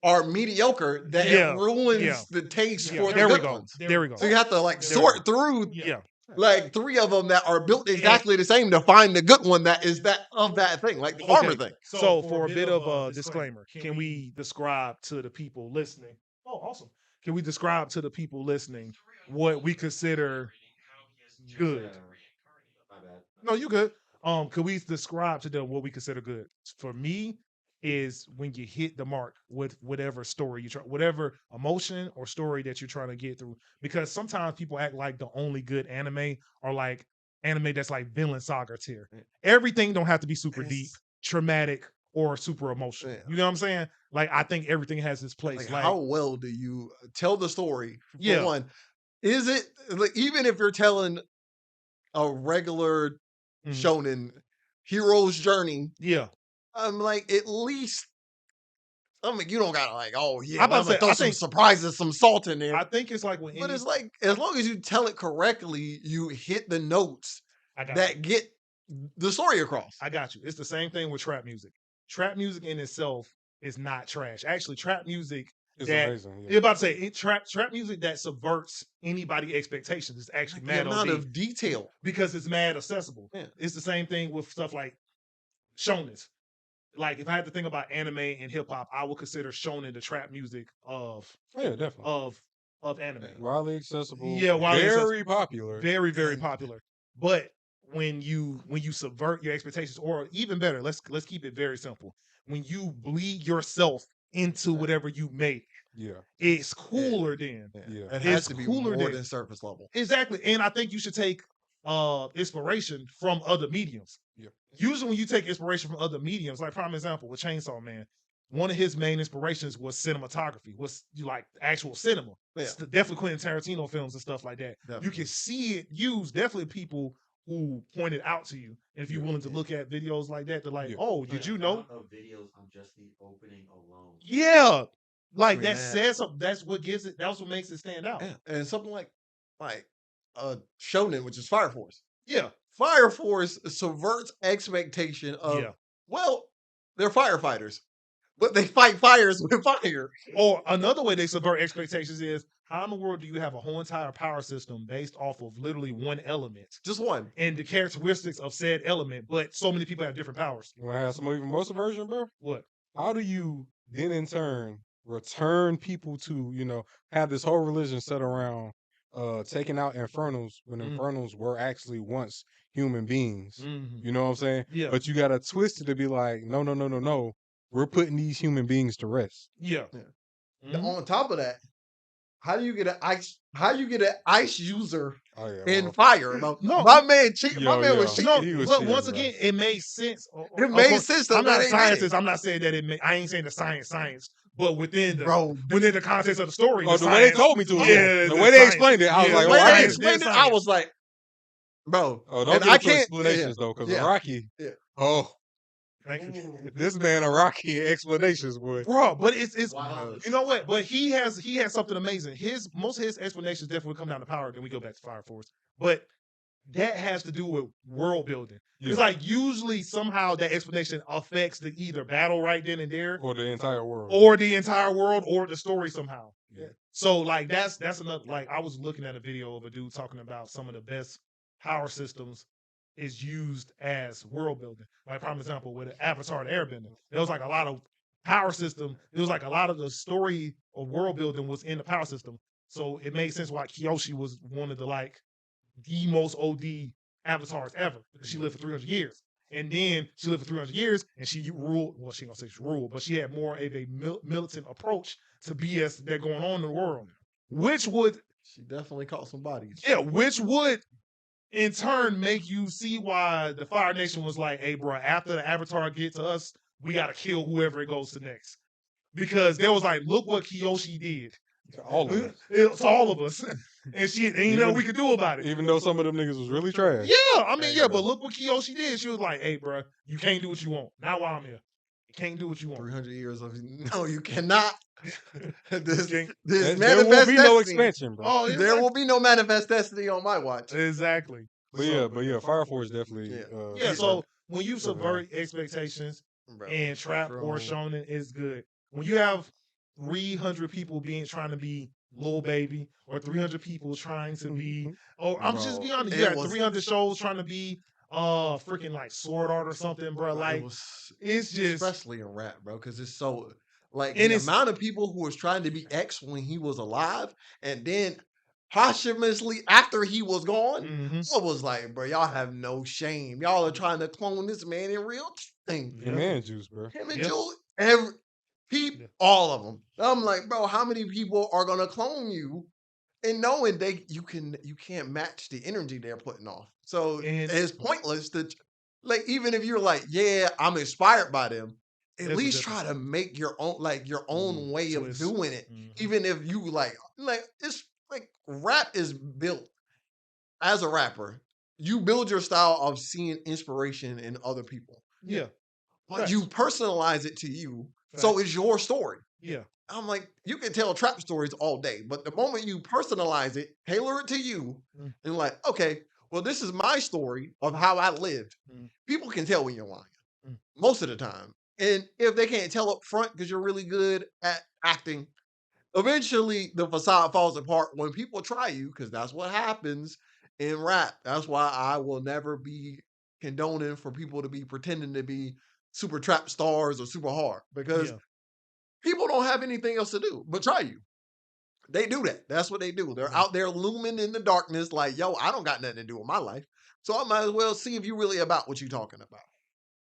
D: are mediocre that
B: Yeah,
D: it ruins
B: yeah.
D: the taste
B: yeah,
D: for the
B: there we
D: good
B: go.
D: ones.
B: There we go.
D: So you have to like
B: There we
D: sort through
B: Yeah.
D: like 3 of them that are built exactly the same to find the good one that is that of that thing, like the farmer
B: Okay.
D: thing.
B: So for a bit of a disclaimer, can we describe to the people listening? Oh, awesome. Can we describe to the people listening what we consider good?
F: My bad.
B: No, you good. Could we describe to them what we consider good? For me, is when you hit the mark with whatever story you try, whatever emotion or story that you're trying to get through. Because sometimes people act like the only good anime are like anime that's like villain saga tier. Everything don't have to be super deep, traumatic, or super emotional.
D: Yeah.
B: You know what I'm saying? Like I think everything has its place.
D: Like,
B: Like,
D: how well do you tell the story? For
B: Yeah.
D: one, is it like even if you're telling a regular
B: Mhm.
D: shonen hero's journey,
B: yeah,
D: I'm like at least. I mean, you don't gotta like, oh yeah,
B: I'm about
D: I'm
B: to
D: gonna
B: say,
D: throw
B: I
D: some
B: think-
D: surprises, some salt in there.
B: I think it's like when
D: But
B: any-
D: it's like as long as you tell it correctly, you hit the notes
B: I got
D: that get the story across.
B: I got you. It's the same thing with trap music. Trap music in itself is not trash. Actually, trap music
E: It's
B: that
E: amazing.
B: you're about to say trap music that subverts anybody expectations is actually
D: The
B: mad
D: amount
B: OD
D: of detail.
B: because it's mad accessible.
D: Yeah.
B: It's the same thing with stuff like shonen. Like if I had to think about anime and hip hop, I would consider shonen the trap music of
E: Yeah, definitely.
B: anime.
E: Widely accessible.
B: Yeah, widely
E: very popular.
B: Very, very popular. But when you subvert your expectations, or even better, let's keep it very simple. When you bleed yourself into whatever you make,
E: Yeah,
B: it's cooler then.
E: yeah.
D: It has
B: It's
D: to be
B: cooler
D: more
B: than-
D: than surface level.
B: Exactly. And I think you should take inspiration from other mediums.
E: Yep.
B: Usually when you take inspiration from other mediums, like prime example with Chainsaw Man, one of his main inspirations was cinematography, was like actual cinema.
D: Yeah.
B: Definitely Quentin Tarantino films and stuff like that. You
D: Definitely.
B: can see it used, definitely people who point it out to you. And if you're willing to look at videos like that, they're like,
E: Yeah.
B: oh, did you know?
F: Of videos on just the opening alone.
B: Yeah. Like
D: Between
B: that
D: that-
B: says something. That's what gives it, that's what makes it stand out.
D: Yeah. And something like shonen, which is Fire Force.
B: Yeah.
D: Fire Force subverts expectation of
B: Yeah.
D: well, they're firefighters, but they fight fires with fire.
B: Or another way they subvert expectations is how in the world do you have a whole entire power system based off of literally one element
D: Just one.
B: and the characteristics of said element, but so many people have different powers?
E: You want to have some even more subversion, bro?
B: What?
E: how do you then in turn return people to, have this whole religion set around taking out infernals when infernals were actually once human beings?
B: Mhm.
E: You know what I'm saying?
B: Yeah.
E: But you gotta twist it to be like, no. We're putting these human beings to rest.
B: Yeah.
D: And on top of that, how do you get an ice user
E: Oh yeah.
D: in
E: well,
D: fire? Bro?
B: No.
D: My man was
E: Yo,
D: cheating.
B: No,
E: he was
B: but
E: cheating,
B: once
E: bro.
B: again, it made sense.
D: It
B: Of
D: made
B: course,
D: sense that
B: I'm not a
D: they did.
B: scientist. I'm not saying that I ain't saying the science, but within the
D: Bro,
B: within the context of the story,
E: Oh,
B: the
E: the way they
B: science,
E: told me to,
B: yeah,
E: the way they
B: science,
E: explained it, I was
B: yeah,
E: like,
B: the
D: when
E: all
D: they
E: right.
B: science,
D: explained it, I
B: science.
D: was like, bro.
E: Oh, don't
D: and
E: give
D: I
E: it two
D: can't.
E: explanations though, because
D: yeah.
E: Rocky.
D: Yeah.
E: Oh,
B: Thank you.
E: this man a Rocky explanations, boy.
B: Bro, but it's
F: Wow.
B: you know what? But he has something amazing. Most of his explanations definitely come down to power. Then we go back to Fire Force, but that has to do with world building.
E: Yeah.
B: It's like usually somehow that explanation affects the either battle right then and there,
E: Or the entire world.
B: or the entire world, or the story somehow.
E: Yeah.
B: So like that's another, like I was looking at a video of a dude talking about some of the best power systems is used as world building. Like prime example with Avatar the Airbender. There was like a lot of power system. It was like a lot of the story of world building was in the power system. So it made sense why Kyoshi was one of the most OD avatars ever, because she lived for 300 years. And then she lived for 300 years and she ruled, well, she ain't gonna say she ruled, but she had more of a militant approach to BS that going on in the world, which would,
D: She definitely caught some bodies.
B: which would in turn make you see why the Fire Nation was like, hey, bro, after the Avatar get to us, we got to kill whoever it goes to next. Because there was like, look what Kyoshi did.
E: All of us.
B: It's all of us. And she ain't nothing we could do about it.
E: Even though some of them niggas was really trash.
B: Yeah, I mean,
E: Hey,
B: yeah,
E: bro.
B: but look what Kyoshi did. She was like, hey, bro, you can't do what you want. Not while I'm here. You can't do what you want.
D: 300 years of no, you cannot. This
B: Can't-
D: this
E: There will
D: manifest
E: be no
D: destiny.
E: expansion, bro.
B: Oh,
D: There will be no manifest destiny on my watch.
B: Exactly.
E: But yeah, Fire Force definitely.
D: Yeah.
B: Yeah, so when you
E: Sure,
B: subvert expectations
D: Bro.
B: and trap or
D: Strong.
B: shonen is good. When you have 300 people trying to be Lil Baby, or 300 people trying to be, or I'm just
D: Bro,
B: being honest,
D: it
B: you got
D: was-
B: 300 shows trying to be freaking like Sword Art or something, bro.
D: It
B: Like
D: was-
B: it's just
D: especially in rap, bro, because it's so like
B: And
D: the
B: it's-
D: amount of people who was trying to be X when he was alive, and then posthumously after he was gone,
B: Mhm.
D: I was like, bro, y'all have no shame. Y'all are trying to clone this man in real thing.
E: Him and Juice, bro.
D: Him and
B: Yeah.
D: Julie,
B: Yeah.
D: all of them. I'm like, bro, how many people are gonna clone you? And knowing you can't match the energy they're putting off. So
B: And-
D: it's pointless to even if you're like, yeah, I'm inspired by them, at
B: There's a
D: least
B: difference.
D: try to make your own way
B: twist.
D: of doing it.
B: Mhm.
D: Even if you like it's like rap is built as a rapper. You build your style of seeing inspiration in other people.
B: Yeah,
D: But
B: Facts.
D: you personalize it to you. So
B: Facts.
D: it's your story.
B: yeah,
D: I'm like, you can tell trap stories all day, but the moment you personalize it, tailor it to you,
B: Mm.
D: and like, okay, well, this is my story of how I lived.
B: Mm.
D: People can tell when you're lying
B: Mm.
D: most of the time. And if they can't tell up front because you're really good at acting, eventually the facade falls apart when people try you, because that's what happens in rap. That's why I will never be condoning for people to be pretending to be super trap stars or super hard, because
B: yeah.
D: people don't have anything else to do but try you. They do that. That's what they do. They're out there looming in the darkness like, yo, I don't got nothing to do with my life. So I might as well see if you really about what you're talking about.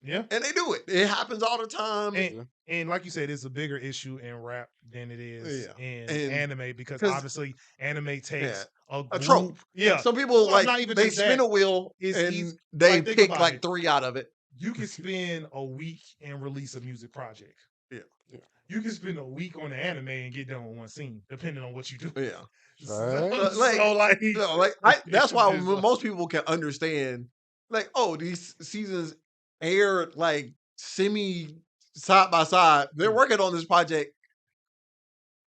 B: Yeah.
D: And they do it. It happens all the time.
B: And like you said, it's a bigger issue in rap than it is
D: Yeah.
B: in
D: And-
B: anime, because
D: 'cause-
B: obviously anime takes a
D: a trope.
B: group. Yeah.
D: Some people
B: Well, not even
D: they
B: just
D: spin
B: that.
D: a wheel
B: It's
D: and
B: easy.
D: they
B: Like, think
D: pick
B: about
D: like
B: it.
D: 3 out of it.
B: You can spend a week and release a music project.
D: Yeah.
B: You can spend a week on the anime and get done with one scene, depending on what you do.
D: Yeah.
E: Right.
D: That's why
B: it's
D: when
B: like-
D: most people can understand, like, oh, these seasons aired like semi side by side. They're working on this project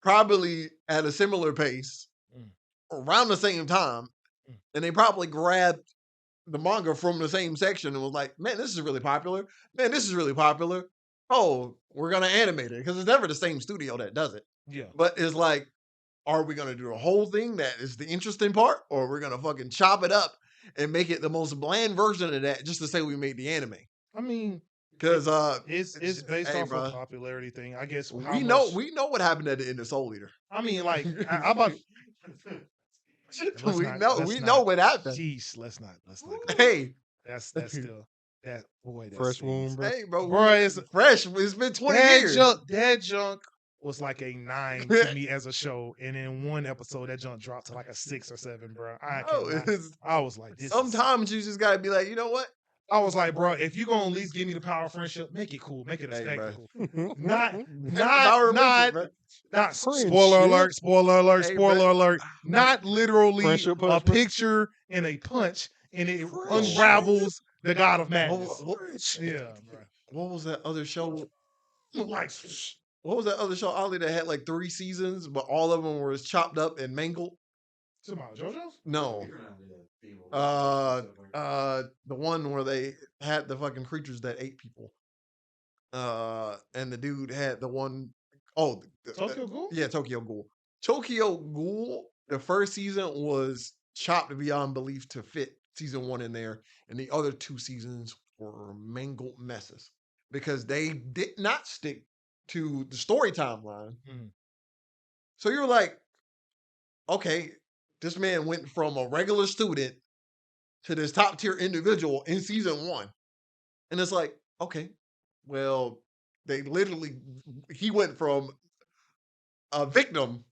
D: probably at a similar pace
B: Mm.
D: around the same time.
B: Mm.
D: And they probably grabbed the manga from the same section and was like, man, this is really popular. Man, this is really popular. Oh, we're going to animate it, because it's never the same studio that does it.
B: Yeah.
D: But it's like, are we going to do the whole thing that is the interesting part, or we're going to fucking chop it up and make it the most bland version of that just to say we made the anime?
B: I mean,
D: Because
B: It's based
D: hey,
B: off a
D: bruh,
B: popularity thing, I guess. How
D: we know
B: much,
D: what happened at the end of Soul Eater.
B: I mean, like, I about. Let's
D: we
B: not.
D: know
B: Let's
D: we
B: not.
D: know what happened.
B: Jeez, let's not. Let's not. Go.
D: Hey,
B: That's still that boy. That's
E: Fresh
B: serious.
E: wound, bro.
D: hey, bro,
B: Bruh, it's
D: fresh. It's been 20
B: that
D: years.
B: junk. That junk was like a 9 to me as a show, and in one episode, that junk dropped to like a 6 or 7, bro. I
D: Oh,
B: cannot.
D: it's-
B: I was like, this. Is,
D: sometimes you just gotta be like, you know what?
B: I was like, bro, if you gonna at least give me the power of friendship, make it cool, make it a
D: Hey, bro.
B: spectacle. Not,
D: Power of
B: not,
D: friendship, bro.
B: not.
E: Friendship.
B: Spoiler alert! Spoiler alert!
D: Hey,
B: Spoiler
D: bro.
B: alert! Not literally
E: Friendship
B: a
E: punch, bro.
B: picture and a punch, and it
D: Friendship.
B: unravels the God of Madness.
D: What,
B: Yeah, bro.
D: what was that other show?
B: Like,
D: What was that other show, Ollie, that had like 3 seasons, but all of them were chopped up and mangled?
B: about JoJo's?
D: No. The one where they had the fucking creatures that ate people. And the dude had the one
B: Tokyo Ghoul?
D: yeah, Tokyo Ghoul. Tokyo Ghoul, the first season was chopped beyond belief to fit season 1 in there, and the other 2 seasons were mangled messes because they did not stick to the story timeline.
B: Mhm.
D: So you're like, okay, this man went from a regular student to this top tier individual in season 1. And it's like, okay, well, he went from a victim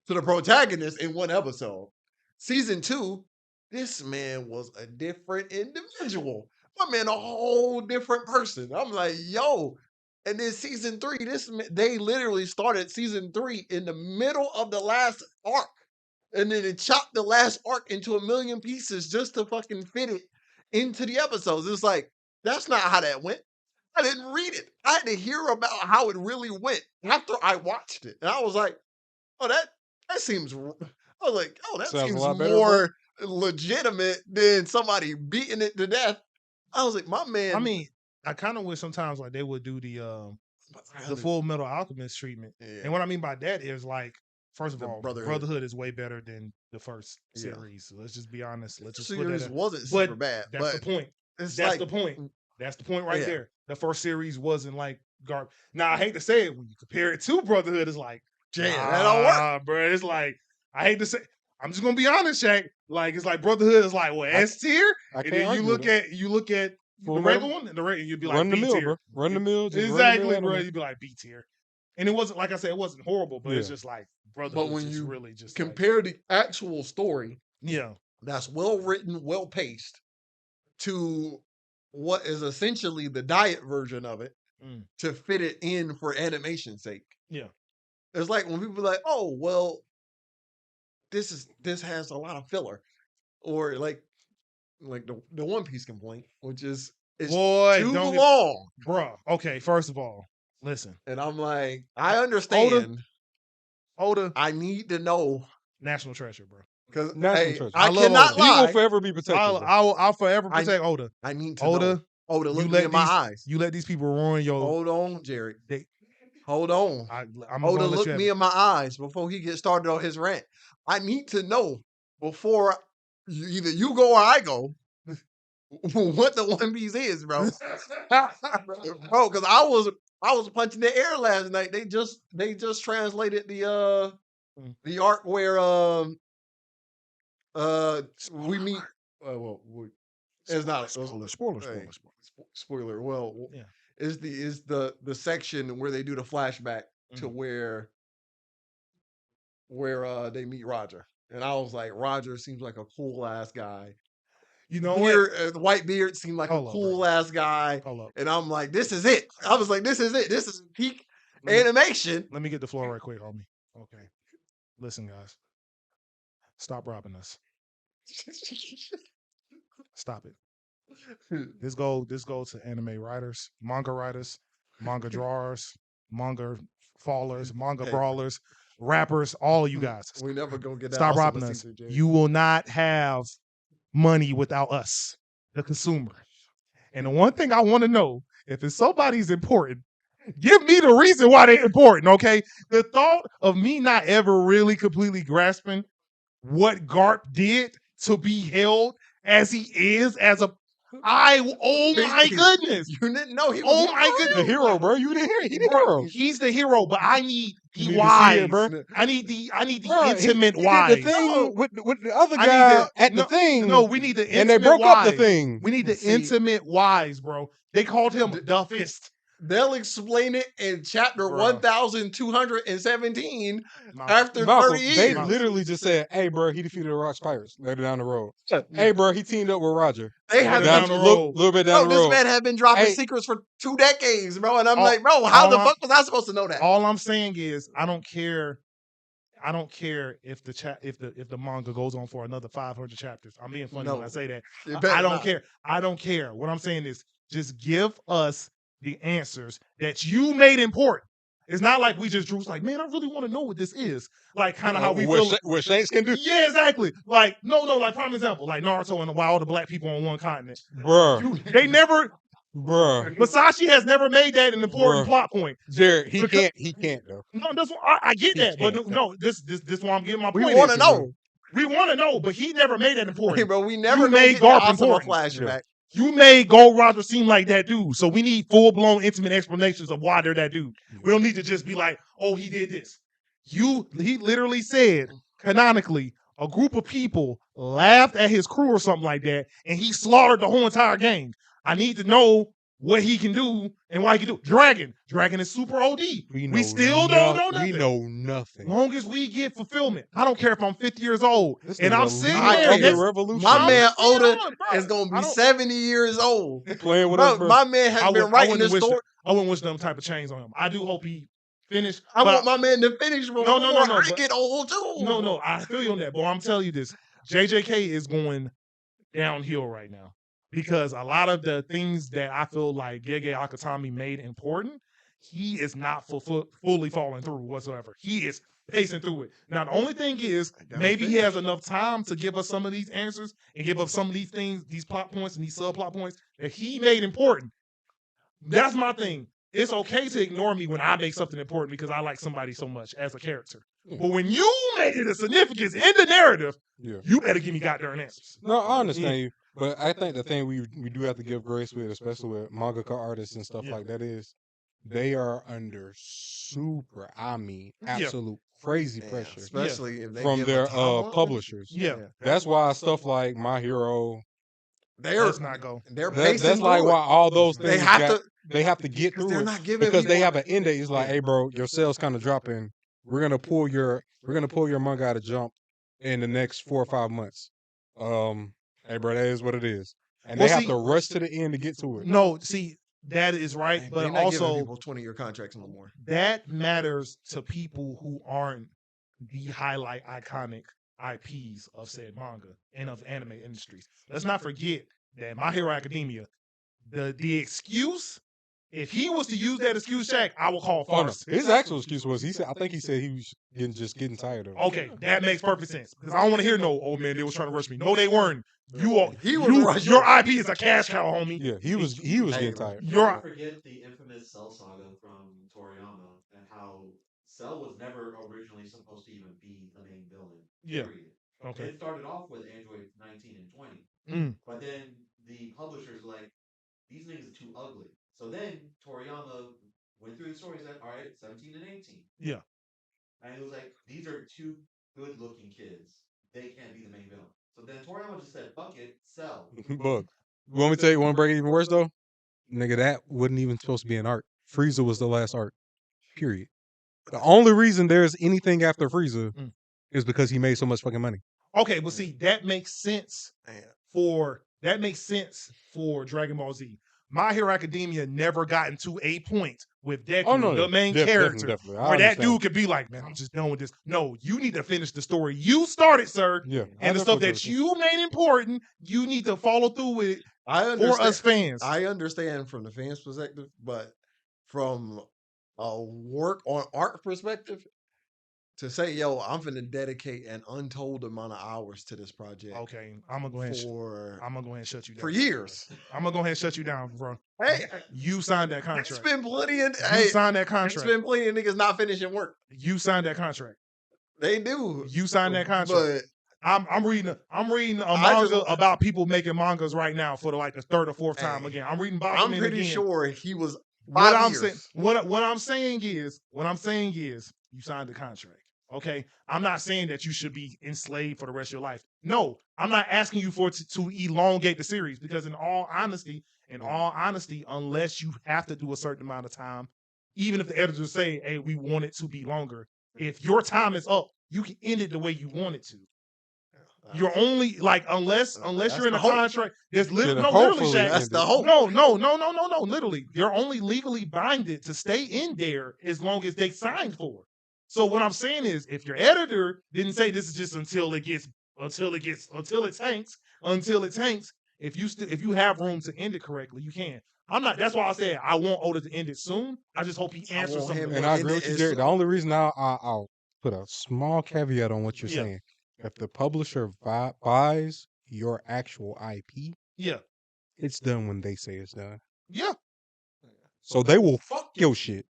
D: to the protagonist in 1 episode. Season 2, this man was a different individual. My man, a whole different person. I'm like, yo. And then season 3, they literally started season 3 in the middle of the last arc. And then it chopped the last arc into a million pieces just to fucking fit it into the episodes. It's like, that's not how that went. I didn't read it. I had to hear about how it really went after I watched it. And I was like, oh, that seems, I was like, oh, that
E: Sounds a
D: seems
E: lot better,
D: more legitimate than somebody beating it to death. I was like, my man.
B: I mean, I kind of wish sometimes like they would do the Full Metal Alchemist treatment.
D: yeah.
B: And what I mean by that is like, first of
D: The
B: all,
D: Brotherhood.
B: Brotherhood is way better than the first
D: Yeah.
B: series. So let's just be honest. Let's
D: The
B: just put that
D: series
B: out.
D: wasn't
B: But
D: super bad.
B: That's
D: But
B: the point.
D: it's
B: That's
D: like,
B: the point. That's the point right
D: Yeah.
B: there. The first series wasn't like garbage. Now I hate to say it when you compare it to Brotherhood, it's like,
D: damn, that don't work.
B: nah, bro. It's like I hate to say. I'm just gonna be honest, Shaq. Like it's like Brotherhood is like what S tier,
E: I
B: and
E: can't
B: then
E: argue with
B: you look at
E: Full
B: the
E: Metal?
B: regular one, and the regular you'd be like
E: Run the
B: B
E: mill,
B: tier.
E: bro. Run the mill. Just
B: Exactly,
E: run the mill
B: bro.
E: anime.
B: You'd be like B tier, and it wasn't like I said, it wasn't horrible, but it's
E: Yeah.
B: just like Brotherhood.
D: when
B: just
D: you
B: really just like,
D: Compare the actual story
B: yeah,
D: that's well written, well paced, to what is essentially the diet version of it
B: Mm.
D: to fit it in for animation's sake.
B: yeah.
D: It's like when people are like, oh, well, this has a lot of filler. Or like the One Piece complaint, which is it's
B: Boy,
D: too
B: don't get,
D: long.
B: bro. Okay, first of all, listen,
D: And I'm like, I understand.
B: Oda,
D: I need to know
B: national treasure, bro.
D: because
E: National treasure.
D: I
B: I love
D: cannot
B: Oda.
E: He will
D: lie.
E: forever be protected. bro.
B: I'll forever
D: I-
B: protect Oda.
D: I need to
B: Oda,
D: know. Oda, look
B: you
D: me
B: let
D: in my
B: these
D: eyes.
B: you let these people ruin your.
D: Hold on, Jared.
B: They-
D: Hold on.
B: I'm
D: Oda,
B: gonna let
D: look
B: you have
D: me
B: it.
D: in my eyes before he gets started on his rant. I need to know before either you go or I go what the One Piece is, bro. Bro, because I was punching the air last night. They just translated the arc where we meet. It's not a
B: Spoiler.
D: hey, spoiler. Well,
B: Yeah.
D: is the section where they do the flashback to where they meet Roger, and I was like, Roger seems like a cool ass guy.
B: You know what?
D: The white beard seemed like
B: Hold
D: a
B: up,
D: cool
B: bro.
D: ass guy,
B: Hold up.
D: and I'm like, this is it. I was like, this is it. This is peak
B: Let me-
D: animation.
B: Let me get the floor right quick, homie. Okay. Listen, guys. Stop robbing us. Stop it. This go to anime writers, manga drawers, manga fallers, manga
D: Hey.
B: brawlers, rappers, all of you guys.
D: We never gonna get that.
B: Stop
D: also
B: robbing
D: the
B: us.
D: season, Jay.
B: You will not have money without us, the consumer. And the one thing I want to know, if it's somebody's important, give me the reason why they're important, okay? The thought of me not ever really completely grasping what Garp did to be held as he is as a Oh my goodness.
D: You didn't know he was
B: Oh
D: the
B: my goodness.
E: The hero, bro. You didn't hear it. He the
B: Bro,
E: hero.
B: he's the hero, but I need
E: You
B: the
E: need to see
B: whys.
E: it, bro.
B: I need the
E: Bro,
B: intimate
E: he
B: whys.
E: did the thing with the other
B: I
E: guy
B: need
E: at the
B: no,
E: thing.
B: No, we need the intimate
E: and they broke up the
B: whys.
E: thing.
B: We need the
D: See-
B: intimate whys, bro. They called him the Fist.
D: They'll explain it in chapter
B: Bruh.
D: 1217
B: Malcolm.
D: after
E: Malcolm,
D: 30
E: they
D: years.
E: literally just said, "Hey, bro, he defeated the Rock's Pirates later down the road. Hey, bro, he teamed up with Roger.
D: They have
B: Down
D: been,
B: the
E: little,
B: road.
E: little bit down
D: bro,
E: the
D: this
E: road.
D: man had been dropping
E: Hey.
D: secrets for 2 decades, bro. And I'm
B: All-
D: like, bro, how
B: all
D: the
B: I'm-
D: fuck was I supposed to know that?
B: All I'm saying is I don't care. I don't care if the manga goes on for another 500 chapters. I'm being funny when
D: No.
B: I say that.
D: It
B: I
D: better
B: don't
D: not.
B: care. I don't care. What I'm saying is just give us the answers that you made important. It's not like we just drew. It's like, man, I really want to know what this is. Like kind of how we feel.
E: What Shanks can do,
B: Yeah, exactly. Like no, like prime example, like Naruto and why all the black people on one continent.
E: bro,
B: They never.
E: bro.
B: Masashi has never made that an important
E: Bruh.
B: plot point.
E: Jared, he
B: Because-
E: can't though.
B: No, that's what I get
E: He
B: that, but
E: can't.
B: no, this why I'm getting my
D: We
B: point.
D: want to
B: is,
D: know.
B: We want to know, but he never made that
D: Hey,
B: important.
D: bro, we never
B: You
D: gonna
B: made
D: get the
B: Garp
D: Asuma
B: important.
D: flashback.
B: You made Gold Roger seem like that dude, so we need full blown intimate explanations of why they're that dude. We don't need to just be like, oh, he did this. He literally said canonically a group of people laughed at his crew or something like that, and he slaughtered the whole entire gang. I need to know what he can do and why he can do. Dragon is super OD. We still don't know nothing.
E: We know nothing.
B: Long as we get fulfillment, I don't care if I'm 50 years old
E: This
B: and
E: nigga
B: I'm
E: a
B: sitting
E: leader
B: there.
E: of the
B: next-
E: revolution.
D: My
B: I'm
D: man
B: sitting
D: Oda
B: on, bro.
D: is gonna
B: I
D: be
B: don't-
D: 70 years old.
E: playing with
D: Bro,
E: us, bro.
D: my man has been writing
B: wouldn't
D: this
B: wish
D: story.
B: I wouldn't wish them type of chains on him. I do hope he finished.
D: I
B: but
D: want my man to finish before
B: no,
D: I
B: but-
D: get old too.
B: No, I feel you on that. But I'm telling you this, JJK is going downhill right now because a lot of the things that I feel like Gege Akutami made important, he is not fully falling through whatsoever. He is pacing through it. Now, the only thing is, maybe he has enough time to give us some of these answers and give us some of these things, these plot points and these subplot points that he made important. That's my thing. It's okay to ignore me when I make something important because I like somebody so much as a character. But when you make it a significance in the narrative,
E: Yeah.
B: you better give me goddamn answers.
E: No, I understand you, but I think the thing we do have to give grace with, especially with mangaka artists and stuff
B: Yeah.
E: like that, is they are under super, absolute crazy
D: Yeah,
E: pressure
D: especially if they
E: from
D: give a
E: their
D: time on it.
E: publishers.
B: Yeah,
E: That's why stuff like My Hero,
D: They're
B: let's not go.
D: they're pacing
E: that's like
D: through
E: why
D: it.
E: all those
D: They
E: things
D: have
E: they have to get
D: because
E: through
D: they're
E: it
D: not giving
E: because they
D: people-
E: have an end date. It's like, hey, bro, your sales kind of dropping. We're gonna pull your manga out of jump in the next 4 or 5 months. Hey, bro, that is what it is, and
B: Well,
E: they have
B: see-
E: to rush to the end to get to it.
B: No, see, that is right,
D: They're
B: but
D: not giving
B: also
D: people 20-year contracts no more.
B: that matters to people who aren't the highlight iconic IPs of said manga and of anime industries. Let's not forget that My Hero Academia, the excuse, if he was to use that excuse, Shaq, I will call
E: Oh, no.
B: farce.
E: His actual excuse was he said he was getting tired of it.
B: Okay, that makes perfect sense because I don't want to hear no, oh man, they was trying to rush me. No, they weren't.
D: He was rushing.
B: your IP is a cash cow, homie.
E: Yeah, he was
D: Hey,
E: getting tired.
B: You're
F: Don't forget the infamous Cell saga from Toriyama and how Cell was never originally supposed to even be the main villain.
B: Yeah.
F: Period.
B: okay.
F: It started off with Android 19 and 20,
B: Mm.
F: but then the publishers were like, these niggas are too ugly. So then Toriyama went through the story and said, all right, 17 and 18.
B: Yeah.
F: And it was like, these are two good-looking kids. They can't be the main villain. So then Toriyama just said, fuck it, Cell.
E: Bug. You want me to tell you one break it even worse though? Nigga, that wasn't even supposed to be an arc. Frieza was the last arc. Period. The only reason there's anything after Frieza
B: Mm.
E: is because he made so much fucking money.
B: Okay, but see, that makes sense
D: Man.
B: for Dragon Ball Z. My Hero Academia never gotten to a point with Deku, the main character,
E: Definitely. I
B: where that
E: understand.
B: dude could be like, man, I'm just done with this. No, you need to finish the story you started, sir.
E: Yeah.
B: And the stuff that you made important, you need to follow through with it
D: I
B: for
D: understand.
B: us fans.
D: I understand from the fans' perspective, but from a work on art perspective, to say, yo, I'm gonna dedicate an untold amount of hours to this project
B: Okay, I'm gonna go ahead.
D: for
B: I'm gonna go ahead and shut you down.
D: years.
B: I'm gonna go ahead and shut you down, bro.
D: Hey,
B: You signed that
D: it's
B: contract.
D: been plenty of
B: You
D: hey,
B: signed that
D: it's
B: contract.
D: been plenty of niggas not finishing work.
B: You signed that contract.
D: They do.
B: You signed that contract.
D: But
B: I'm reading a
D: I just-
B: manga about people making mangas right now for like the third or fourth time
D: Hey,
B: again. I'm reading
D: I'm
B: Bakuman
D: pretty
B: again.
D: sure he was
B: What
D: 5
B: I'm
D: years.
B: saying, what I'm saying is, you signed the contract. Okay, I'm not saying that you should be enslaved for the rest of your life. No, I'm not asking you for to elongate the series because, in all honesty, unless you have to do a certain amount of time, even if the editors say, "Hey, we want it to be longer," if your time is up, you can end it the way you want it to. You're only like unless
D: That's
B: you're in
D: the
B: a
D: hope.
B: contract. There's literally
E: Should
B: no literally
E: hopefully
B: Shaq.
D: That's
E: end
D: the
E: it.
D: hope.
B: No. Literally, you're only legally binded to stay in there as long as they signed for it. So what I'm saying is, if your editor didn't say this is just until it tanks. If you have room to end it correctly, you can. I'm not. That's why I said I want Oda to end it soon. I just hope he
D: I
B: answers
D: want
B: some of
D: him
B: the
D: to
E: And
B: questions.
E: I
D: end
E: agree
D: it
E: with you,
D: as
E: Jared. The
D: soon-
E: only reason I'll put a small caveat on what you're
B: Yeah.
E: saying. If the publisher buys your actual IP,
B: Yeah,
E: it's done when they say it's done.
B: yeah.
E: So they will fuck your shit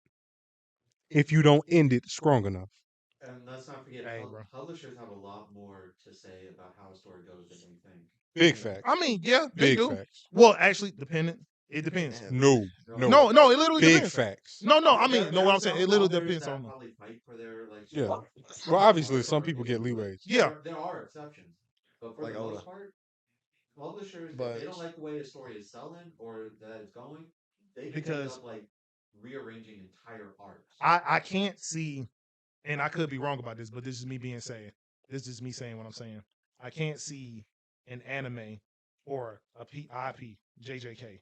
E: if you don't end it strong enough.
F: And let's not forget,
B: Hey, bro.
F: publishers have a lot more to say about how a story goes than we think.
E: Big facts.
B: I mean, yeah, they
E: Big
B: do.
E: facts.
B: Well, actually, dependent. It depends.
D: Yeah.
E: No.
B: No, it literally
E: Big
B: depends.
E: facts.
B: No, I
F: There-
B: mean, no,
F: there
B: what
F: are
B: I'm saying,
F: some
B: it literally
F: authors
B: depends
F: that
B: on them.
F: probably fight for their like.
E: Yeah.
F: story.
E: Well, obviously,
F: Or
E: some
F: story
E: people
F: to
E: get
F: do it.
E: leeways.
B: Yeah.
F: There are exceptions, but for
D: Like
F: the
D: Oda.
F: most part, publishers,
D: But-
F: if they don't like the way a story is selling or that it's going, they can
B: Because-
F: end up like rearranging entire arcs.
B: I can't see, and I could be wrong about this, but this is me being saying. This is me saying what I'm saying. I can't see an anime or a IP JJK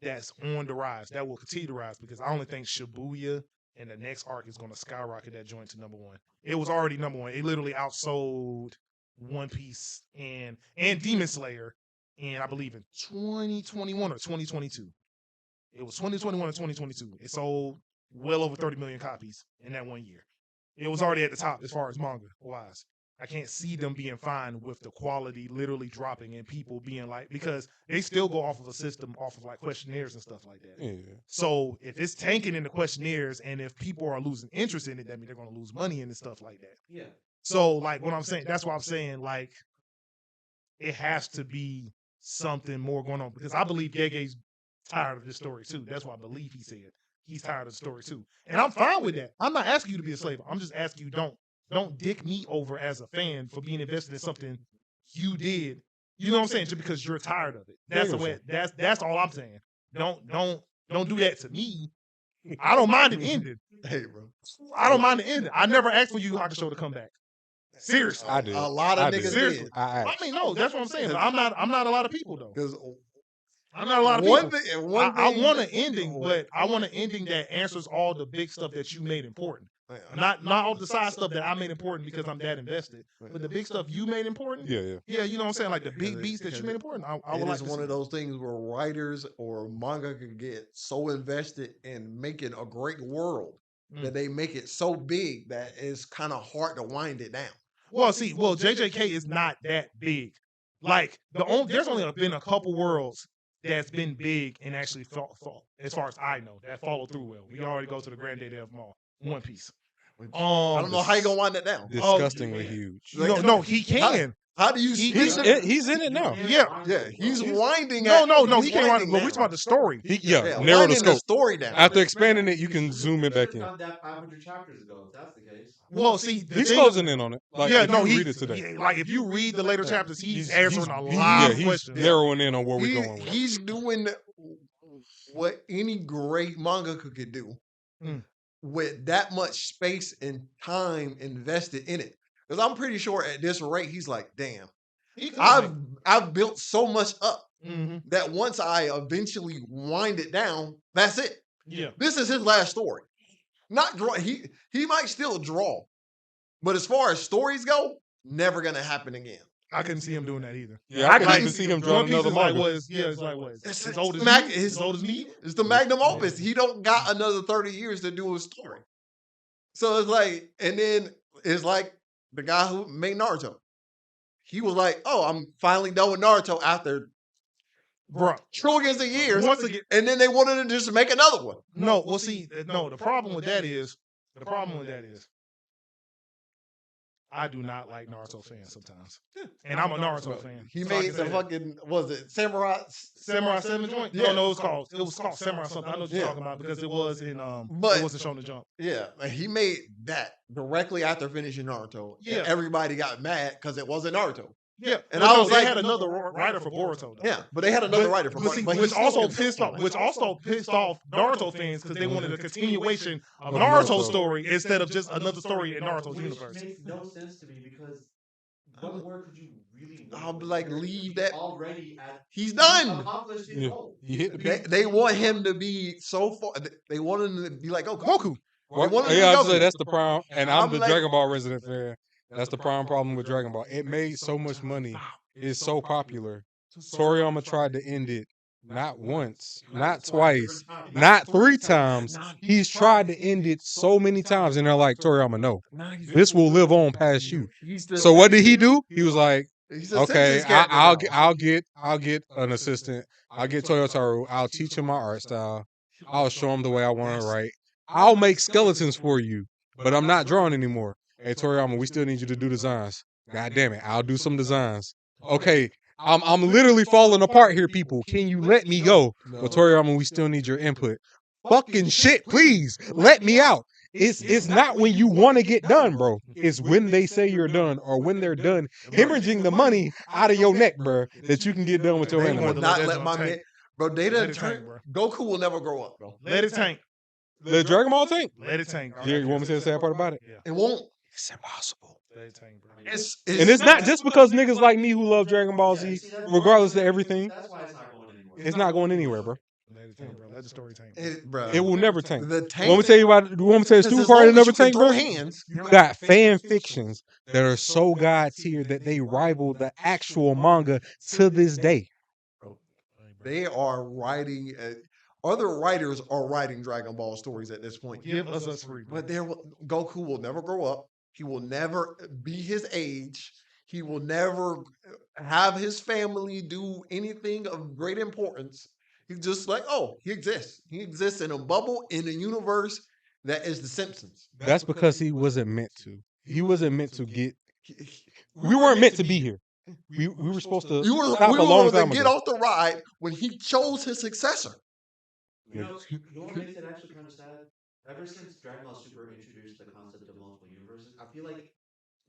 B: that's on the rise that will continue to rise because I only think Shibuya and the next arc is going to skyrocket that joint to #1. It was already #1. It literally outsold One Piece and Demon Slayer in I believe in 2021 or 2022. It was 2021 or 2022. It sold well over 30 million copies in that 1 year. It was already at the top as far as manga wise. I can't see them being fine with the quality literally dropping and people being like, because they still go off of a system off of like questionnaires and stuff like that.
E: Yeah.
B: So if it's tanking in the questionnaires and if people are losing interest in it, that means they're going to lose money in and stuff like that.
F: Yeah.
B: So like what I'm saying, that's why I'm saying like it has to be something more going on because I believe Gege's tired of this story too. That's what I believe he said. He's tired of the story too. And I'm fine with that. I'm not asking you to be a slave. I'm just asking you don't dick me over as a fan for being invested in something you did. You know what I'm saying? Just because you're tired of it. That's the way that's all I'm saying. Don't do that to me. I don't mind it ending.
D: Hey, bro.
B: I don't mind it ending. I never asked for Yu Yu Hakusho to come back. Seriously.
E: I did.
D: A lot of
E: I
D: niggas
E: did.
B: Seriously.
D: did.
B: I mean, no, that's what I'm saying. But I'm not a lot of people though.
D: Because
B: I'm not a lot of
D: one
B: people.
D: thing,
B: I want an ending, but I want an ending that answers all the big stuff that you made important. Not all the side stuff that I made important because I'm that invested. But the big stuff you made important,
E: Yeah.
B: yeah, you know what I'm saying? Like the big beats that you made important. I
D: it
B: would like
D: is
B: to
D: one
B: see
D: of those things where writers or manga could get so invested in making a great world that they make it so big that it's kind of hard to wind it down.
B: Well, JJK is not that big. Like there's only been a couple worlds that's been big and actually fall as far as I know that followed through well. We already go to the granddaddy of them all, One Piece.
D: I don't know how you gonna wind it down.
E: Disgustingly huge.
B: No, he can.
D: How do you?
E: He's in it now.
B: Yeah,
D: he's winding.
B: No,
D: he's
B: he can't.
D: winding
B: But we
D: down.
B: talking about the story.
E: Narrow the
D: winding
E: scope.
D: story down.
E: After expanding it, you can zoom it back in.
F: Done that 500 chapters ago, if that's the case.
B: Well, see, the
E: He's
B: thing-
E: closing in on it. Like,
B: yeah,
E: if
B: no,
E: you
B: he
E: read it today.
B: like if you read the later chapters, he's
E: He's-
B: answering
E: he's-
B: a
E: he-
B: lot of
E: he's
B: questions.
E: narrowing in on where we're going with it.
D: He's doing what any great manga could do
B: Mm.
D: with that much space and time invested in it. Because I'm pretty sure at this rate, he's like, damn,
B: He could
D: I've built so much up
B: Mhm.
D: that once I eventually wind it down, that's it.
B: Yeah,
D: This is his last story. Not draw. He might still draw, but as far as stories go, never gonna happen again.
B: I couldn't see him doing that either.
E: Yeah, I can
D: Like,
E: even see him
B: One
E: drawing
B: Piece
E: another
B: is like
E: manga.
B: what? It's like what?
D: It's
B: As old as
D: Mac-
B: me.
D: his-
B: As old as me.
D: It's the magnum opus. He don't got another 30 years to do a story. So it's like, and then it's like the guy who made Naruto. He was like, "Oh, I'm finally done with Naruto after
B: Bro,
D: trillions of years,"
B: once again,
D: and then they wanted to just make another one.
B: no. Well, see, no. The problem with that is, I do not like Naruto fans sometimes, and I'm a Naruto fan.
D: He
B: so I
D: made
B: can
D: the
B: say that.
D: fucking was it Samurai?
B: Samurai 7 joint.
D: Yeah.
B: No, it was called Samurai something. I know what you're
D: Yeah.
B: talking about because it was in
D: But-
B: it wasn't shown to jump.
D: Yeah, and he made that directly after finishing Naruto.
B: Yeah.
D: And everybody got mad because it wasn't Naruto.
B: Yeah,
D: And
B: but
D: I
B: no,
D: was
B: they
D: like-
B: had another writer for Boruto. Though.
D: Yeah, but they had another
B: But-
D: writer for
B: but see,
D: but he
B: which
D: still
B: also
D: can-
B: pissed off Naruto fans because they wanted a continuation of
E: Of
B: Naruto's
E: Naruto.
B: story instead of just another story in Naruto's
F: Which
B: universe.
F: makes no sense to me because what more could you really want?
D: I'll be
F: with
D: like,
F: a character
D: leave
F: who's
D: that-
F: already at
D: He's done.
F: accomplished his
E: Yeah.
F: goal.
E: He hit the
D: They,
E: peak.
D: they want him to be so far. They want him to be like, oh, Goku.
E: Well,
D: wanted to
E: yeah, I
D: be
E: was say
D: Goku.
E: that's the prime, and I'm
D: I'm
E: the
D: like-
E: Dragon Ball resident fan. That's the prime problem with Dragon Ball. It made so much money. It's so popular. Toriyama tried to end it not once, not twice, not 3 times. He's tried to end it so many times, and they're like, Toriyama, no, this will live on past you. So what did he do? He was like,
D: He's a
E: okay,
D: Simpsons character
E: I'll
D: now.
E: get an assistant. I'll get Toyotaru. I'll teach him my art style. I'll show him the way I want to write. I'll make skeletons for you, but I'm not drawing anymore. Hey Toriyama, we still need you to do designs. God damn it, I'll do some designs. Okay, I'm literally falling apart here, people. Can you let me go? Well, Toriyama, we still need your input. Fucking shit, please let me out. It's not when you want to get done, bro. It's when they say you're done or when they're done hemorrhaging the money out of your neck, bro, that you can get done with your
D: They
B: anime.
D: will
E: anime.
D: not
B: Let
D: let
B: that
D: my
B: tank.
D: man. Bro, they
B: Let
D: done
B: it
D: turn.
B: tank, bro.
D: Goku will never grow up, bro.
B: Let it tank.
E: The Dragon Ball tank?
B: Let it tank.
E: Yeah, you want me to say the sad part about it?
B: Yeah.
D: It won't.
E: It's impossible.
B: Let it tank, bro.
E: And it's not just because niggas like me who love Dragon Ball Z, regardless of everything,
F: That's why it's not going anymore.
E: it's not going anywhere, bro.
B: Let it tank, bro. Let the story tank.
D: bro.
E: It will never tank.
D: The
E: You
D: tank.
E: want me to tell you about? You want me to tell you
D: Because
E: stupid
D: as
E: part
D: long
E: of
D: as
E: never
D: you can
E: tank,
D: throw
E: bro?
D: hands.
E: You got fan fictions that are so god tier that they rival the actual manga to this day.
D: They are writing. Other writers are writing Dragon Ball stories at this point.
B: Give us free, bro.
D: But Goku will never grow up. He will never be his age. He will never have his family do anything of great importance. He's just like, oh, he exists. He exists in a bubble in a universe that is the Simpsons.
E: That's because he wasn't meant to. He wasn't meant to get. We weren't meant to be here. We were supposed to
D: You were,
E: stop
D: we
E: a
D: were
E: long
D: going
E: time
D: to get
E: ago.
D: off the ride when he chose his successor.
F: You know what makes it actually kind of sad? Ever since Dragon Ball Super introduced the concept of multiple universes, I feel like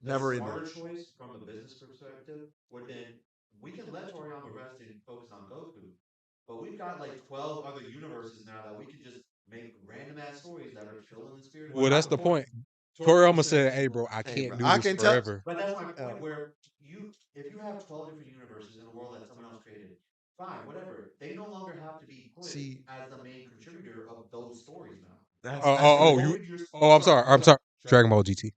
F: the
D: Never in
F: smarter
D: there.
F: choice from a business perspective would have been we can let Toriyama rest and focus on Goku, but we've got like 12 other universes now that we could just make random ass stories that are still in the spirit. of
E: Well, that's the
F: Dragon Ball.
E: point. Toriyama said, "Hey, bro, I
D: Hey,
E: can't
D: bro,
E: do
D: I
E: this
D: can tell-
E: forever."
F: But that's my point. Where if you have 12 different universes in a world that someone else created, fine, whatever. They no longer have to be put
D: See-
F: as the main contributor of those stories now.
D: That's,
E: I'm sorry. Dragon Ball GT.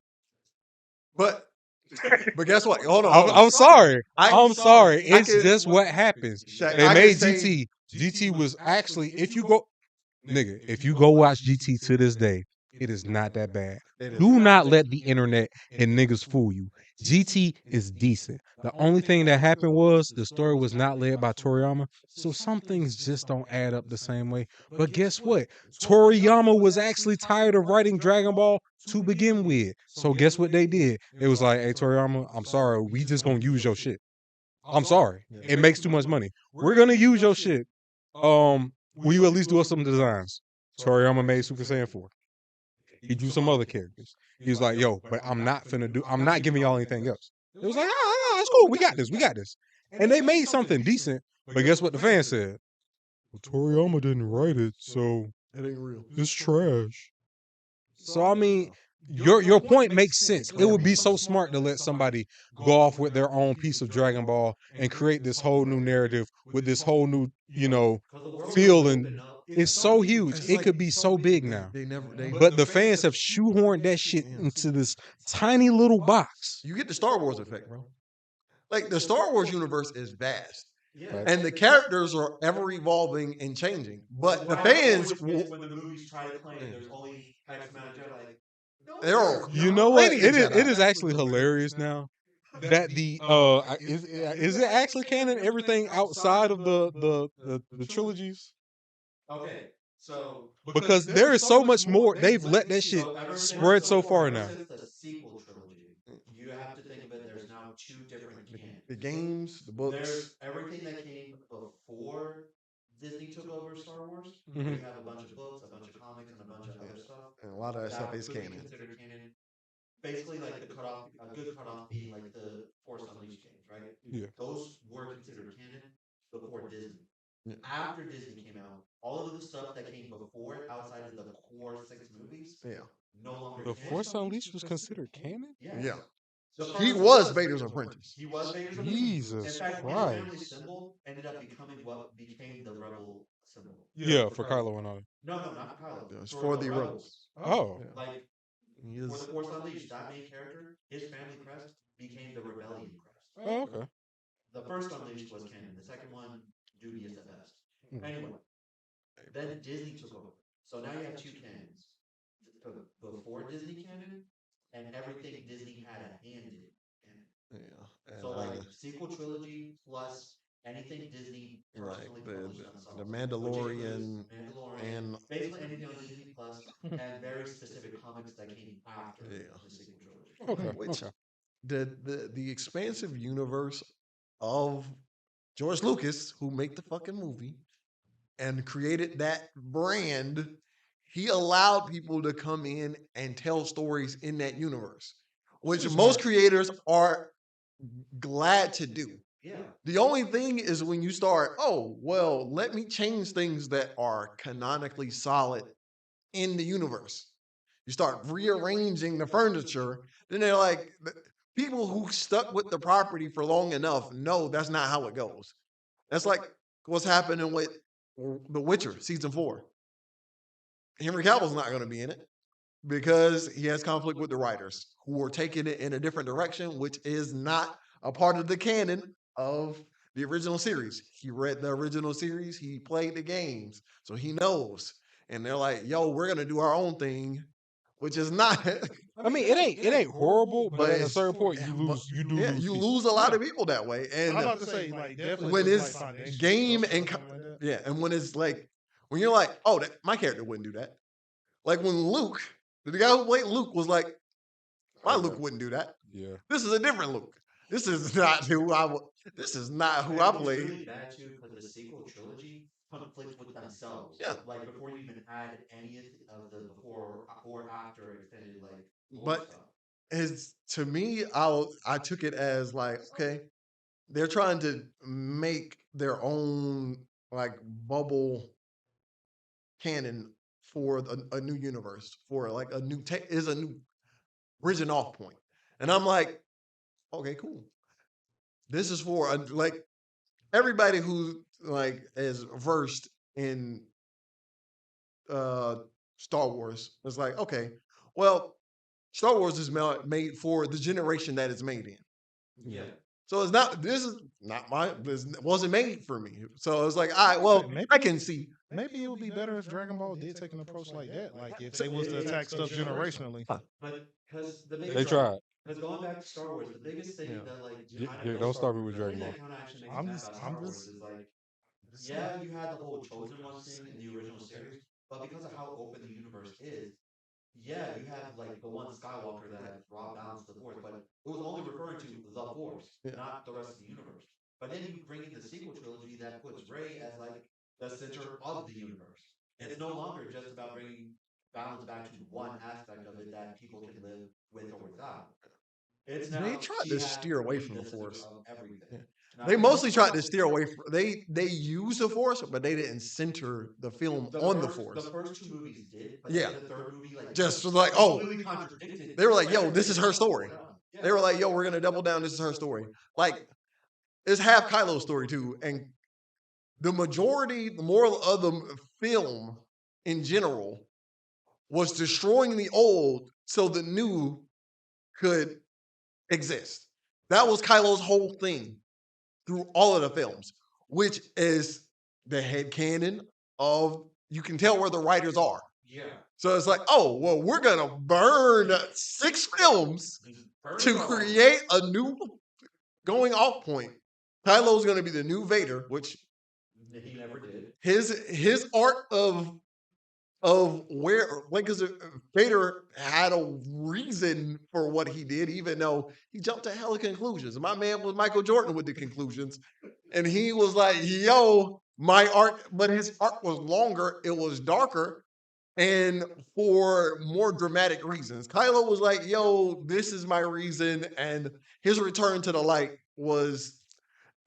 D: But guess what? Hold on. hold on.
E: I'm sorry.
D: I-
E: I'm sorry.
D: I
E: It's
D: can-
E: just what happens.
D: Shaq,
E: They
D: I can
E: made
D: say-
E: GT. GT was actually, if you go watch GT to this day, it is not that bad.
D: It is.
E: Do not let the internet and niggas fool you. GT is decent. The only thing that happened was the story was not led by Toriyama, so some things just don't add up the same way. But guess what? Toriyama was actually tired of writing Dragon Ball to begin with. So guess what they did? It was like, hey Toriyama, I'm sorry, we just gonna use your shit. I'm sorry. It makes too much money. We're gonna use your shit. Will you at least do us some designs? Toriyama made Super Saiyan 4. He drew some other characters. He was like, yo, but I'm not giving y'all anything else. It was like, it's cool. We got this. And they made something decent. But guess what the fans said? Well, Toriyama didn't write it, so
D: It ain't real.
E: it's trash. So I mean, your point makes sense. It would be so smart to let somebody go off with their own piece of Dragon Ball and create this whole new narrative with this whole new, feel, and it's so huge. It could be so big now.
D: They never.
E: But the fans have shoehorned that shit into this tiny little box.
D: You get the Star Wars effect, bro. Like the Star Wars universe is vast,
F: Yeah.
D: and the characters are ever evolving and changing. But the fans,
F: when the movies try to claim there's only X amount of Jedi, no,
D: There are-
E: You know what?
D: Ladies
E: It
D: and
E: is
D: Jedi.
E: actually hilarious now that the is it actually canon everything outside of the trilogies?
F: Okay, so
E: Because there is so much more. They've let that shit
F: ever since-
E: spread so far now.
F: Ever since the sequel trilogy, you have two different canons.
D: The games, the
F: There's
D: books.
F: everything that came before Disney took over Star Wars.
E: Mhm.
F: We have a bunch of books, a bunch of comics, and a bunch of other stuff.
D: And a lot of that stuff is
F: could be
D: canon.
F: considered canon. Basically, like the cutoff, a good cutoff being like the Force Unleashed games, right?
E: Yeah.
F: Those were considered canon before Disney.
D: Yeah.
F: After Disney came out, all of the stuff that came before it, outside of the core 6 movies,
D: Yeah.
F: no longer.
E: The
F: canon.
E: Force Unleashed was considered canon?
F: Yeah.
D: Yeah.
F: The
D: He
F: first
D: was Vader's apprentice.
F: He was Vader's apprentice.
E: Jesus
F: In fact, his
E: Christ.
F: family symbol ended up becoming what became the rebel symbol.
E: Yeah, for Kylo and all.
F: No, not Kylo.
D: It was for the rebels.
E: Oh.
D: Yeah.
F: Like
D: He
F: for
D: is.
F: the Force Unleashed, that main character, his family crest became the rebellion crest.
E: Oh, okay.
F: The first Unleashed was canon. The second one, dubious at best.
E: Hmm.
F: Anyway, then Disney took over. So now you have two canons. Before Disney canon, and everything Disney had a hand in canon.
D: Yeah. And,
F: So like sequel trilogy plus anything Disney
D: right.
F: personally
D: The
F: published themselves.
D: Mandalorian
F: Mandalorian,
D: and
F: basically anything on Disney Plus, and very specific comics that came after
D: Yeah.
F: the sequel trilogy.
E: Okay.
D: which
E: Okay.
D: the expansive universe of George Lucas, who made the fucking movie and created that brand, he allowed people to come in and tell stories in that universe, which most creators are glad to do.
F: Yeah.
D: The only thing is when you start, oh, well, let me change things that are canonically solid in the universe. You start rearranging the furniture, then they're like, people who stuck with the property for long enough know that's not how it goes. That's like what's happening with The Witcher season 4. Henry Cavill's not going to be in it because he has conflict with the writers who are taking it in a different direction, which is not a part of the canon of the original series. He read the original series, he played the games, so he knows. And they're like, "Yo, we're gonna do our own thing," which is not.
E: I mean, it ain't horrible, but at a
D: it's-
E: certain point you
D: but-
E: lose. You do
D: yeah,
E: lose.
D: you
E: people.
D: lose a lot of people that way. And
B: I'm about to say, like, definitely
D: when
B: just,
D: it's
B: like, foundation
D: game
B: stuff or
D: and
B: something like that.
D: yeah, and when it's like when you're like, "Oh, my character wouldn't do that." Like when Luke, the guy who played Luke, was like, "My Luke wouldn't do that."
E: Yeah.
D: This is a different Luke. This is not who I. This is not who I
F: And it's
D: played.
F: really bad too because the sequel trilogy conflicts with themselves.
D: Yeah.
F: Like before you even add any of the before or after extended like. lore
D: But
F: stuff.
D: Is to me, I took it as like, okay, they're trying to make their own like bubble canon for a new universe, for like a new is a new bridging off point. And I'm like, okay, cool. This is for like everybody who like is versed in Star Wars. It's like, okay, well, Star Wars is made for the generation that it's made in.
F: Yeah.
D: So it's not. This is not my. This wasn't made for me. So it's like, all right, well,
B: Maybe-
D: I can see.
B: Maybe it would be better if Dragon Ball did take an approach like that. Like if they was to attack stuff generationally.
F: But because the
E: They
F: biggest
E: tried.
F: Because going back to Star Wars, the biggest thing
D: Yeah.
F: that like
E: Yeah,
F: kinda
E: yeah,
F: makes
E: don't start me with
F: the
E: Dragon
F: thing
E: Ball.
F: that kinda actually makes
B: I'm
F: me mad
B: just-
F: about
B: I'm
F: Star Wars
B: just-
F: is like, yeah, you had the whole Chosen One thing in the original series, but because of how open the universe is, yeah, you have like the one Skywalker that brought balance to the Force, but it was only referring to the Force,
D: Yeah.
F: not the rest of the universe. But then you bring in the sequel trilogy that puts Rey as like the center of the universe. It's no longer just about bringing balance back to one aspect of it that people can live with or without. It's
D: They
F: now
D: tried
F: she
D: to
F: has
D: steer away
F: be
D: from the
F: center
D: Force.
F: of everything.
D: Yeah.
F: Now,
D: They mostly tried to steer away from. They used the Force, but they didn't center the film on the Force.
F: The first two movies did, but
D: Yeah.
F: then the third movie like
D: Just was like, oh,
F: completely contradicted.
D: they were like, yo,
F: everything
D: this is her
F: else
D: story.
F: going on. Yeah.
D: They were like, yo, we're gonna double down. This is her story. Like, it's half Kylo's story too, and the majority, the moral of the film in general was destroying the old so the new could exist. That was Kylo's whole thing through all of the films, which is the headcanon of you can tell where the writers are.
F: Yeah.
D: So it's like, oh, well, we're gonna burn 6 films
F: Just burn
D: to
F: it all.
D: create a new going off point. Kylo's gonna be the new Vader, which
F: He never did.
D: his art of of where, like, because Vader had a reason for what he did, even though he jumped to hella conclusions. My man was Michael Jordan with the conclusions, and he was like, "Yo, my art," but his art was longer, it was darker, and for more dramatic reasons. Kylo was like, "Yo, this is my reason," and his return to the light was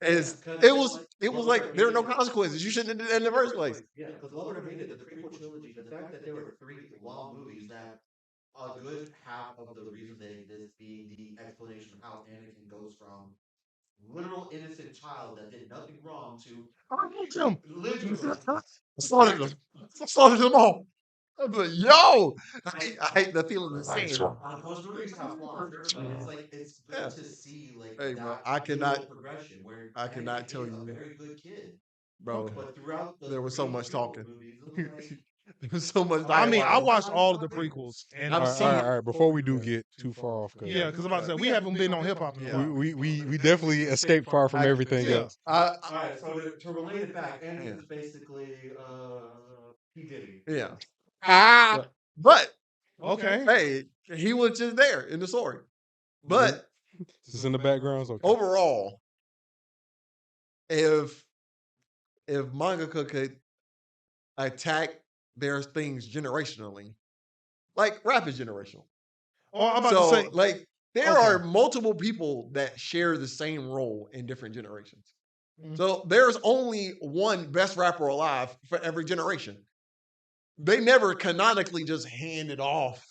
D: as
F: 'cause
D: it was like there are no consequences. You shouldn't have did that in the first place.
F: Yeah, because love it or hate it, the prequel trilogy, the fact that there were 3 long movies that a good half of the reason they exist being the explanation of how Anakin goes from literal innocent child that did nothing wrong to literally.
D: I slaughtered them all. I was like, "Yo, I hate the feeling of saying."
F: Those movies have flaws, but it's like it's good
D: Yeah.
F: to see like
D: Hey, bro,
F: that
D: I cannot-
F: dual progression where
D: I cannot
F: Anakin
D: tell
F: is a
D: you.
F: very good kid,
D: Bro,
F: but throughout the
D: there was so
F: 3
D: much
F: prequel
D: talking.
F: movies, it was like,
D: There was so much
B: I mean, I
D: dialogue.
B: watched all of the prequels, and
D: I've
E: All right,
D: seen
E: all right,
D: it.
E: all right. Before we do get too far off, 'cause
B: yeah, because I'm about to say we haven't been on hip hop in a
D: Yeah.
B: while.
E: we definitely escaped far from everything
B: Yeah.
E: else.
F: all right. So to relate it back, Anakin is basically P Diddy.
D: Yeah.
E: Ah,
D: But
B: Okay.
D: hey, he was just there in the story. But
E: it's in the background. Okay.
D: overall, if mangaka could attack their things generationally, like rap is generational.
B: Oh, I'm about
D: So
B: to say,
D: like there
B: Okay.
D: are multiple people that share the same role in different generations.
B: Mhm.
D: So there's only one best rapper alive for every generation. They never canonically just hand it off,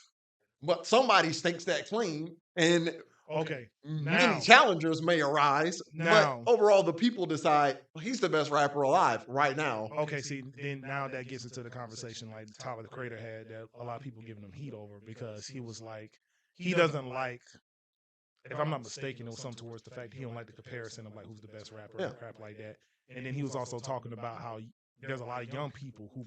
D: but somebody stakes that claim, and
B: okay,
D: many
B: now,
D: challengers may arise.
B: Now-
D: but overall, the people decide he's the best rapper alive right now.
B: okay, see, then now that gets into the conversation like Tyler the Creator had that a lot of people giving him heat over because he was like, he doesn't like, if I'm not mistaken, it was something towards the fact he don't like the comparison of like who's the best rapper
D: Yeah.
B: or crap like that. And then he was also talking about how there's a lot of young people who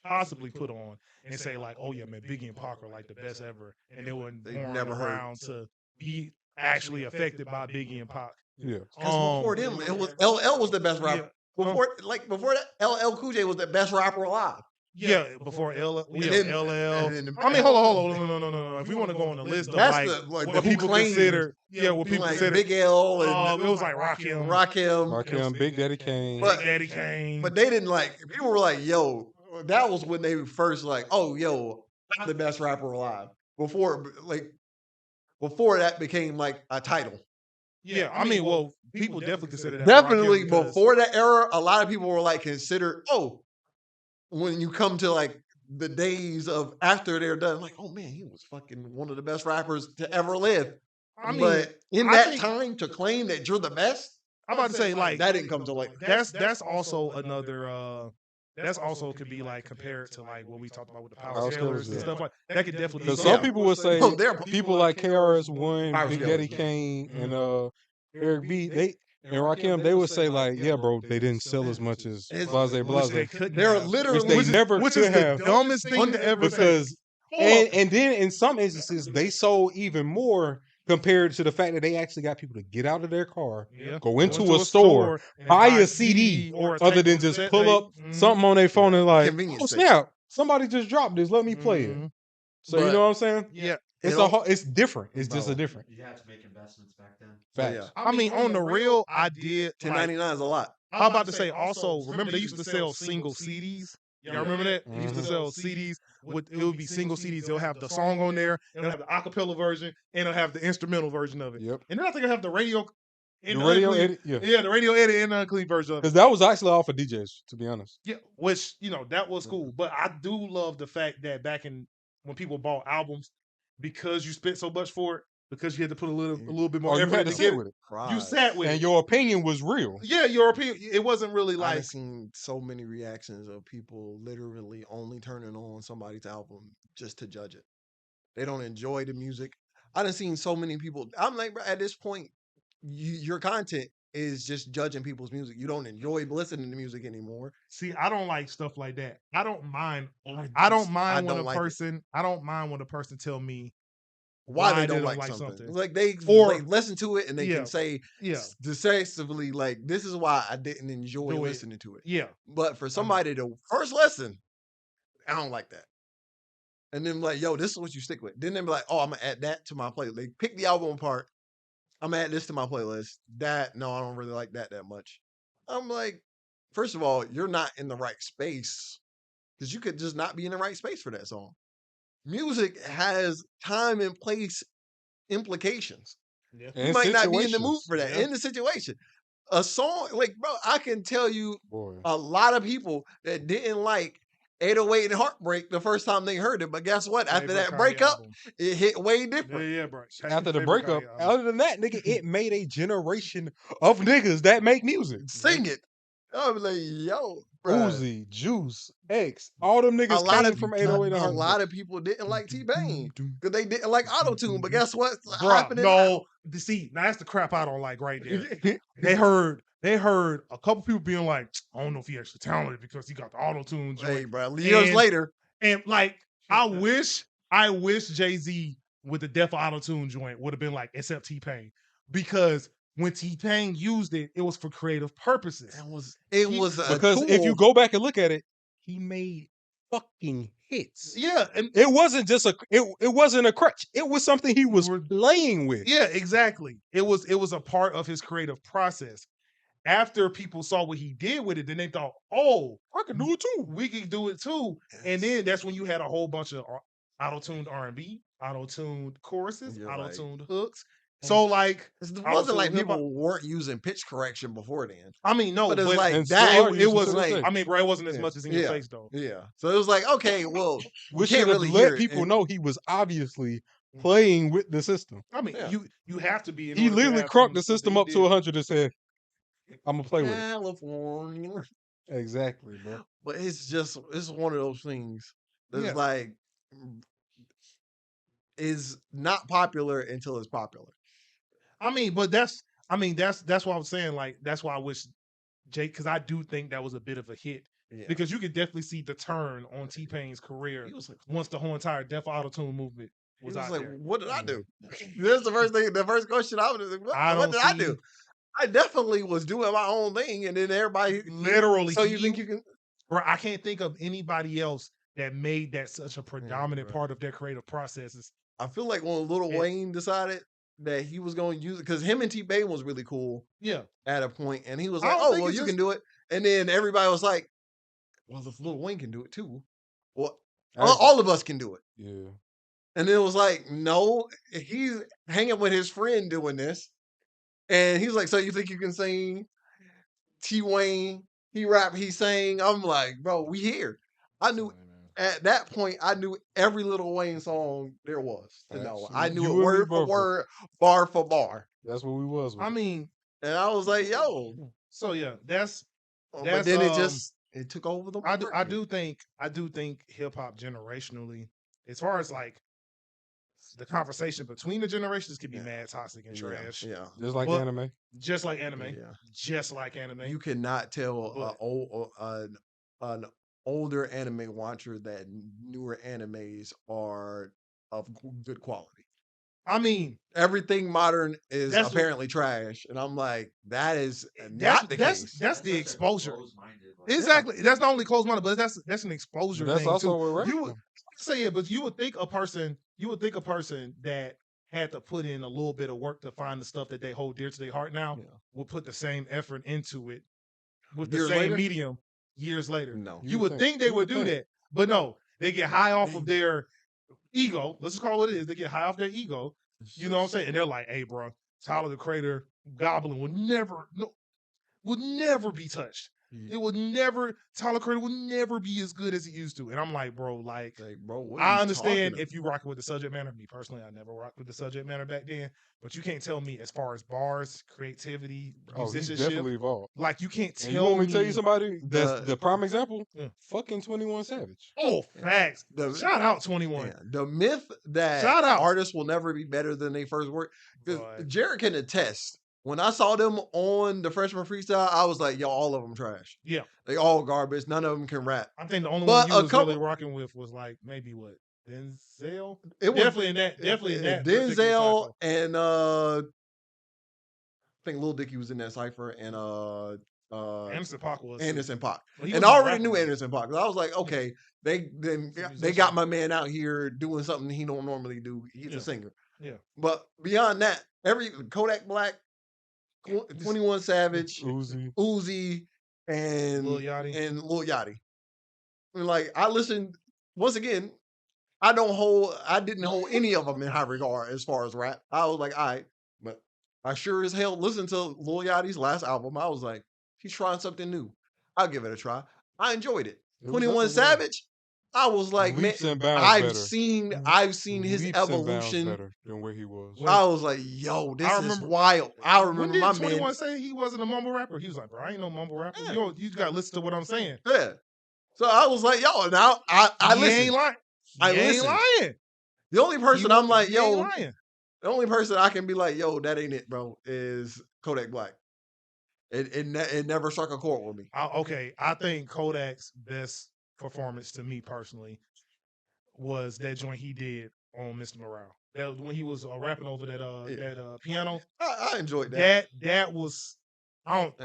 B: possibly put on and say like, oh yeah, man, Biggie and Pac are like the best ever, and they weren't
D: They
B: born
D: never heard.
B: around to be actually affected by Biggie and Pac.
E: Yeah.
D: Because before them, it was LL was the best rapper. Before that, LL Cool J was the best rapper alive.
B: Yeah, before LL.
D: And
B: Yeah,
D: then-
B: LL.
D: and then-
B: I mean, hold on, no. If we want to go on the list of
D: That's
B: like
D: the like
B: what
D: the
B: people
D: claims,
B: consider, what people
D: like
B: consider,
D: Big L and
B: it was like Rakim,
D: Rakim.
E: Rakim, Big Daddy Kane.
D: But-
B: Big Daddy Kane.
D: But they didn't like. People were like, "Yo," that was when they first like, "Oh, yo, I'm the best rapper alive." Before that became like a title.
B: yeah, I mean, well, people definitely consider that
D: Definitely
B: Rakim because-
D: before that era, a lot of people were like considered. Oh, when you come to like the days of after they're done, like, oh man, he was fucking one of the best rappers to ever live.
B: I mean,
D: but in
B: I
D: that
B: think-
D: time to claim that you're the best,
B: I'm about to say like
D: that didn't come to like
B: that's also another. That's also could be like compared to like what we talked about with the Power
E: Power
B: Scalers
E: Scalers,
B: and
E: yeah.
B: stuff like that. Could definitely be
E: Because
B: something.
E: some people would say
D: Oh, there are
E: people like KRS-One,
D: Power
E: Big
D: Scalers,
E: Daddy
D: yeah.
E: Kane, and Eric B. They and Rakim, they would say like, yeah, bro, they didn't sell as much as
D: It's-
E: Blase
B: Which
E: Blase.
B: they couldn't
D: They're
B: have.
D: literally
E: Which they never
B: which
E: could
B: is the
E: have.
B: dumbest thing to ever say.
E: Because and then in some instances they sold even more compared to the fact that they actually got people to get out of their car,
B: Yeah.
E: go into a store,
B: and
E: buy a CD,
B: or a
E: other
B: tape
E: than
B: or
E: just
B: cassette
E: pull
B: tape.
E: up
B: Mhm.
E: something on their phone and like,
D: Convenience
E: oh
D: sake.
E: snap, somebody just dropped this, let me play it.
B: Mhm.
E: So you
D: But-
E: know what I'm saying?
B: Yeah.
E: It's
D: It all-
E: it's different. It's just a
D: Bro.
E: different
F: You had to make investments back then.
E: fact.
B: I mean, on the real, I did. Like,
D: 1099 is a lot.
B: I'm about to say also, remember they used to sell single CDs? Y'all remember that? They used to
E: Mhm.
B: sell CDs with, it would be single CDs. They'll have the song on there, it'll have the acapella version, and it'll have the instrumental version of it.
E: Yep.
B: And then I think it'll have the radio.
E: The radio
B: unclean-
E: edit, yeah.
B: Yeah, the radio edit and the unclean version of it.
E: Because that was actually all for DJs, to be honest.
B: Yeah, which, that was cool. But I do love the fact that back in when people bought albums, because you spent so much for it, because you had to put a little bit more
E: Or you
B: effort
E: had to
B: to
E: sit
B: get it,
E: with it.
B: you sat with
E: And
B: it.
E: your opinion was real.
B: Yeah, your opinion. It wasn't really
D: I've
B: like,
D: seen so many reactions of people literally only turning on somebody's album just to judge it. They don't enjoy the music. I done seen so many people. I'm like, bro, at this point, your content is just judging people's music. You don't enjoy listening to music anymore.
B: see, I don't like stuff like that. I don't mind. I don't mind when
D: don't
B: a
D: like it.
B: person. I don't mind when a person tell me
D: Why
B: why
D: they don't like something.
B: something.
D: Like they
B: Or-
D: listen to it and they
B: Yeah.
D: can say
B: Yeah,
D: decisively, like, this is why I didn't enjoy
B: Do it.
D: listening to it.
B: yeah.
D: But for somebody to first listen, I don't like that. And then like, yo, this is what you stick with. Then they be like, oh, I'm gonna add that to my playlist. They pick the album apart. I'm gonna add this to my playlist. That no, I don't really like that much. I'm like, first of all, you're not in the right space because you could just not be in the right space for that song. Music has time and place implications.
B: Yeah.
D: You
E: And
D: might not be in the mood
E: situations.
D: for that
B: Yeah.
D: in the situation. A song like, bro, I can tell you
E: Boy.
D: a lot of people that didn't like 808 and Heartbreak the first time they heard it, but guess what? After
B: Favorite
D: that
B: Kanye
D: breakup,
B: album.
D: it hit way
B: Yeah,
D: different.
B: yeah, bro.
E: After the
B: Favorite
E: breakup,
B: Kanye album.
E: other than that, nigga, it made a generation of niggas that make music.
D: Sing it. I was like, yo, bruh.
E: Uzi, Juice, X, all them
D: A
E: niggas
D: lot
E: came
D: of
E: from 808 and
D: a
E: Heartbreak.
D: lot of people didn't like T-Pain because they didn't like auto-tune. But guess what?
B: Bruh,
D: happened
B: no. See, now that's the crap I don't like right there. They heard a couple people being like, I don't know if he actually talented because he got the auto tune joint.
D: Hey, bro. Years
B: And-
D: later,
B: And like, I wish Jay-Z with the Def Auto Tune joint would have been like, except T-Pain, because when T-Pain used it, it was for creative purposes.
D: it
B: He-
D: was a
E: Because if you
D: tool.
E: go back and look at it, he made fucking hits.
B: Yeah, and
E: It wasn't just it wasn't a crutch. It was something he was playing with.
B: yeah, exactly. It was a part of his creative process. After people saw what he did with it, then they thought, "Oh,
E: I can do it too.
B: we can do it too." And then that's when you had a whole bunch of auto-tuned R&B, auto-tuned choruses,
D: You're right.
B: auto-tuned hooks. So like,
D: It wasn't like
B: auto-tuned hip-hop.
D: people weren't using pitch correction before then.
B: I mean, no,
D: But
B: but,
D: it's like
E: And
D: that.
E: still
B: it
E: using
B: was
E: to this day.
B: I mean, bro, it wasn't as
D: Yeah.
B: much as in your
D: Yeah.
B: face though.
D: Yeah. So it was like, okay, well,
E: We
D: can't
E: should have
D: really hear
E: let
D: it.
E: people
D: And-
E: know he was obviously playing with the system.
B: I mean,
D: Yeah.
B: you have to be. in
E: He
B: order to
E: literally
B: have
E: crunked
B: some
E: the system
B: stuff
E: up
B: that
E: to
B: he did.
E: 100 and said, I'm gonna play with it.
D: California.
E: Exactly, bro.
D: But it's one of those things that's
B: Yeah.
D: like is not popular until it's popular.
B: I mean, but that's what I was saying. Like, that's why I wish Jake, because I do think that was a bit of a hit.
D: Yeah.
B: Because you could definitely see the turn on T-Pain's career
D: He was like,
B: once the whole entire Def Auto-Tune movement
D: he
B: was
D: was
B: out
D: like,
B: there.
D: what did I do? That's the first thing. The first question I was like,
B: I
D: what
B: don't
D: did I
B: see-
D: do? I definitely was doing my own thing, and then everybody
B: Literally,
D: So you think you can?
B: Bro, I can't think of anybody else that made that such a predominant
D: bro.
B: part of their creative processes.
D: I feel like when Lil
B: Yeah.
D: Wayne decided that he was going to use it, because him and T-Pain was really cool
B: Yeah,
D: at a point, and he was
B: I
D: like,
B: don't
D: "Oh,
B: think
D: well,
B: it's
D: you
B: just-
D: can do it," and then everybody was like, "Well, if Lil Wayne can do it too, well, all of us can do it."
E: Yeah.
D: And it was like, no, he's hanging with his friend doing this. And he's like, so you think you can sing T Wayne? He rap, he sang. I'm like, bro, we here. I knew at that point, I knew every Lil Wayne song there was to know. I knew
E: You
D: it
E: and me
D: word for
E: both.
D: word, bar for bar.
E: That's what we was with.
B: I mean,
D: And I was like, yo.
B: so yeah, that's
D: But
B: That's,
D: then it took over the
B: I
D: market.
B: do think hip hop generationally, as far as like the conversation between the generations, could be
D: Yeah.
B: mad toxic and
D: Yeah,
B: trash.
D: yeah.
E: Just like
B: But-
E: anime.
B: Just like anime.
D: Yeah.
B: Just like anime.
D: You cannot tell
B: But-
D: an older anime watcher that newer animes are of good quality.
B: I mean,
D: Everything modern is
B: That's what-
D: apparently trash, and I'm like, that is
B: that's
D: not the
B: that's
D: case.
B: that's the
F: such a
B: exposure.
F: closed-minded, like,
B: Exactly. That's not only closed minded, but that's an exposure
E: But that's
B: thing
E: also
B: too.
E: what
B: You
E: rap
B: would say it, but you would think a person that had to put in a little bit of work to find the stuff that they hold dear to their heart now
D: Yeah.
B: would put the same effort into it with the
D: Years
B: same
D: later?
B: medium years later.
D: No.
B: You would think they would do that, but no, they get high off of their ego. Let's just call it what it is. They get high off their ego. You know what I'm saying? And they're like, "Hey, bro, Tyler the Creator, Goblin would never be touched.
D: Yeah.
B: It would never. Tyler Creator would never be as good as he used to." And I'm like, bro, like,
D: Like, bro, what are
B: I
D: you
B: understand
D: talking
B: if you rock with the subject matter. Me personally, I never rocked with the subject matter back then. But you can't tell me as far as bars, creativity,
E: Oh, he's
B: musicianship.
E: definitely evolved.
B: Like you can't
E: And you
B: tell
E: want me
B: me.
E: to tell you somebody that's
D: The-
E: the prime example?
B: Yeah.
E: Fucking 21 Savage.
B: Oh, facts.
D: The-
B: Shout out 21.
D: Yeah, the myth that
B: Shout out.
D: artists will never be better than they first work.
B: Boy.
D: Because Jared can attest. When I saw them on the freshman freestyle, I was like, yo, all of them trash.
B: Yeah.
D: They all garbage. None of them can rap.
B: I think the only
D: But
B: one you
D: a
B: was
D: couple-
B: really rocking with was like maybe what Denzel.
D: It was
B: Definitely in that. particular
D: Denzel
B: cycle.
D: and I think Lil Dicky was in that cipher, and
B: Anderson .Paak was
D: Anderson .Paak.
B: Well, he
D: And
B: was
D: I
B: a
D: already
B: rapper,
D: knew
B: though.
D: Anderson .Paak. 'Cause I was like, okay, they
B: musician.
D: got my man out here doing something he don't normally do. He's
B: Yeah.
D: a singer.
B: Yeah.
D: But beyond that, every Kodak Black, 21 Savage,
E: Uzi.
D: and
B: Lil Yachty.
D: Lil Yachty. And like I listened once again. I didn't hold any of them in high regard as far as rap. I was like, all right, but I sure as hell listened to Lil Yachty's last album. I was like, he's trying something new. I'll give it a try. I enjoyed it.
E: It was
D: 21
E: nothing wrong.
D: Savage. I was like, man,
E: Leaps and bounds
D: I've
E: better.
D: seen his
E: Leaps and bounds
D: evolution.
E: better than where he was.
D: I was like, yo, this
B: I
D: is
B: remember-
D: wild. I
B: When
D: remember
B: did
D: my
B: 21
D: man.
B: say he wasn't a mumble rapper? He was like, bro, I ain't no mumble rapper.
D: Yeah.
B: You got to listen to what I'm saying.
D: Yeah. So I was like, yo, now I
B: He
D: listen.
B: ain't lying.
D: I
B: He ain't
D: listen.
B: lying.
D: The only person I'm like,
B: He ain't
D: yo,
B: lying.
D: the only person I can be like, yo, that ain't it, bro, is Kodak Black. It never struck a chord with me.
B: Okay, I think Kodak's best performance to me personally was that joint he did on Mr. Morale. That when he was rapping over that piano.
D: I enjoyed that.
B: That was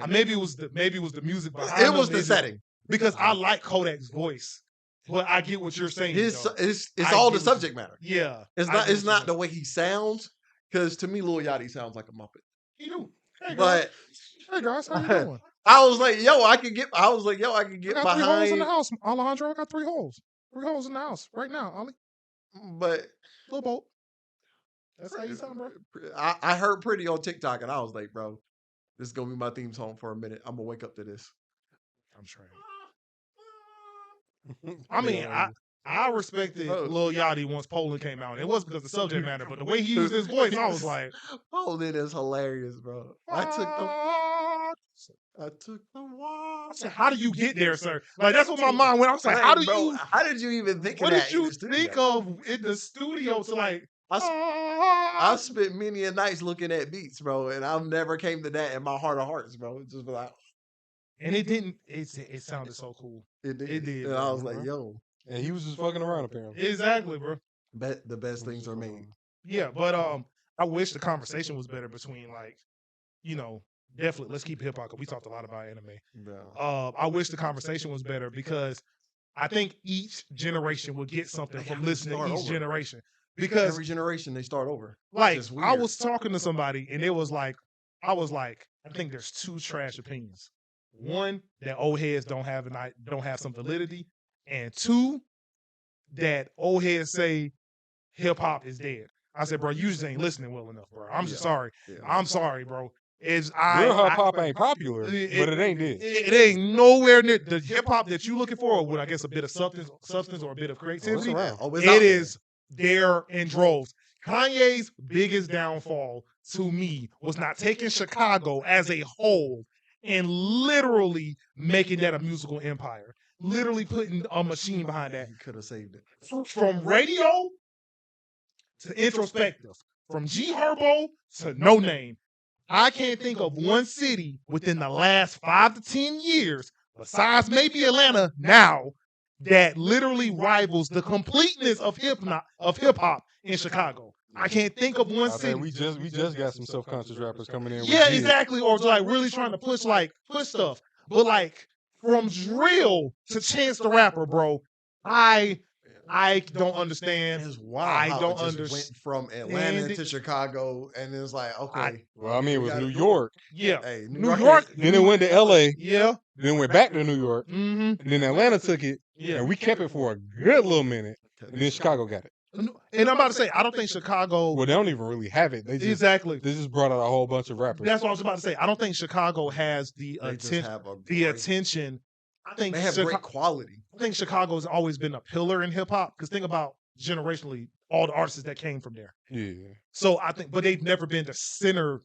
B: maybe it was the music behind
D: It was
B: him,
D: the
B: maybe-
D: setting.
B: because I like Kodak's voice, but I get what you're saying. though.
D: It's
B: I
D: all
B: get
D: the
B: what
D: subject matter.
B: Yeah,
D: It's
B: I
D: not
B: get
D: it's
B: what
D: not
B: you
D: the way he sounds. Because to me, Lil Yachty sounds like a Muppet.
B: He do. Hey,
D: But
B: hey guys, how you doing?
D: I was like, yo, I could get
B: I got 3 holes in
D: behind.
B: the house, Alejandro. I got 3 holes. 3 holes in the house right now, Ollie.
D: But
B: Little boat. That's how you sound, bro.
D: I heard Pretty on TikTok, and I was like, bro, this is gonna be my theme song for a minute. I'm gonna wake up to this.
B: I'm trying. I mean, I respected
D: Bro.
B: Lil Yachty once Poland came out. It wasn't because of the subject matter, but the way he used his voice, I was like,
D: oh, that is hilarious, bro. I took the walk.
B: I said, how do you get there, sir? Like, that's what my mind went. I was like, how do
D: bro,
B: you,
D: how did you even think
B: what
D: of that?
B: did you think of in the studio to like,
D: I spent many a nights looking at beats, bro, and I've never came to that in my heart of hearts, bro. It's just like
B: and it didn't, it sounded so cool.
D: it did.
B: It did,
D: And
B: bro,
D: I was like,
B: bro.
D: yo,
E: And he was just fucking around apparently.
B: Exactly, bro.
D: the best things are made.
B: Yeah, but I wish the conversation was better between like, definitely let's keep hip hop because we talked a lot about anime.
D: Bro.
B: I wish the conversation was better because I think each generation would get something
D: They
B: from
D: have to
B: listening to
D: start
B: each
D: over.
B: generation. Because
D: Every generation they start over.
B: like
D: It's
B: I
D: weird.
B: was talking to somebody and it was like I think there's 2 trash opinions. One, that old heads don't have some validity, and 2, that old heads say hip hop is dead. I said, bro, you just ain't listening well enough, bro. I'm just sorry.
D: Yeah.
B: I'm sorry, bro.
E: Real hip hop ain't popular, but it ain't dead.
B: It ain't nowhere near the hip hop that you looking for, with I guess a bit of substance or a bit of creativity.
E: around.
D: Oh, it's
B: It
D: out there.
B: is there in droves. Kanye's biggest downfall to me was not taking Chicago as a whole and literally making that a musical empire. Literally putting a machine behind that.
D: He could have saved it.
B: From radio to introspective, from G Herbo to No Name. I can't think of one city within the last 5 to 10 years, besides maybe Atlanta now, that literally rivals the completeness of hip hop in Chicago. I can't think of one
E: I
B: city.
E: think we just got some self conscious rappers coming in. with
B: Yeah,
E: gigs.
B: exactly. Or like really trying to push stuff. But like from drill to Chance the Rapper, bro, I don't understand.
D: It's wild.
B: I
D: how
B: don't
D: it just
B: understand
D: went from Atlanta
B: it.
D: to Chicago, and it's like, okay,
E: Well, I mean, it was
D: We
E: New
D: gotta-
E: York.
B: Yeah.
D: hey,
B: New York.
E: Then it went to L.A.
B: Yeah.
E: Then went back to New York.
B: Mm-hmm.
E: And then Atlanta took it,
B: Yeah.
E: and we kept it for a good little minute. And then Chicago got it.
B: And I'm about to say, I don't think Chicago.
E: Well, they don't even really have it. They just
B: Exactly.
E: they just brought out a whole bunch of rappers.
B: That's what I was about to say. I don't think Chicago has the
D: they just
B: attention.
D: have a
B: The
D: great-
B: attention. I think
D: They have great quality.
B: I think Chicago's always been a pillar in hip hop. Because think about generationally all the artists that came from there.
E: Yeah.
B: So I think, but they've never been the center,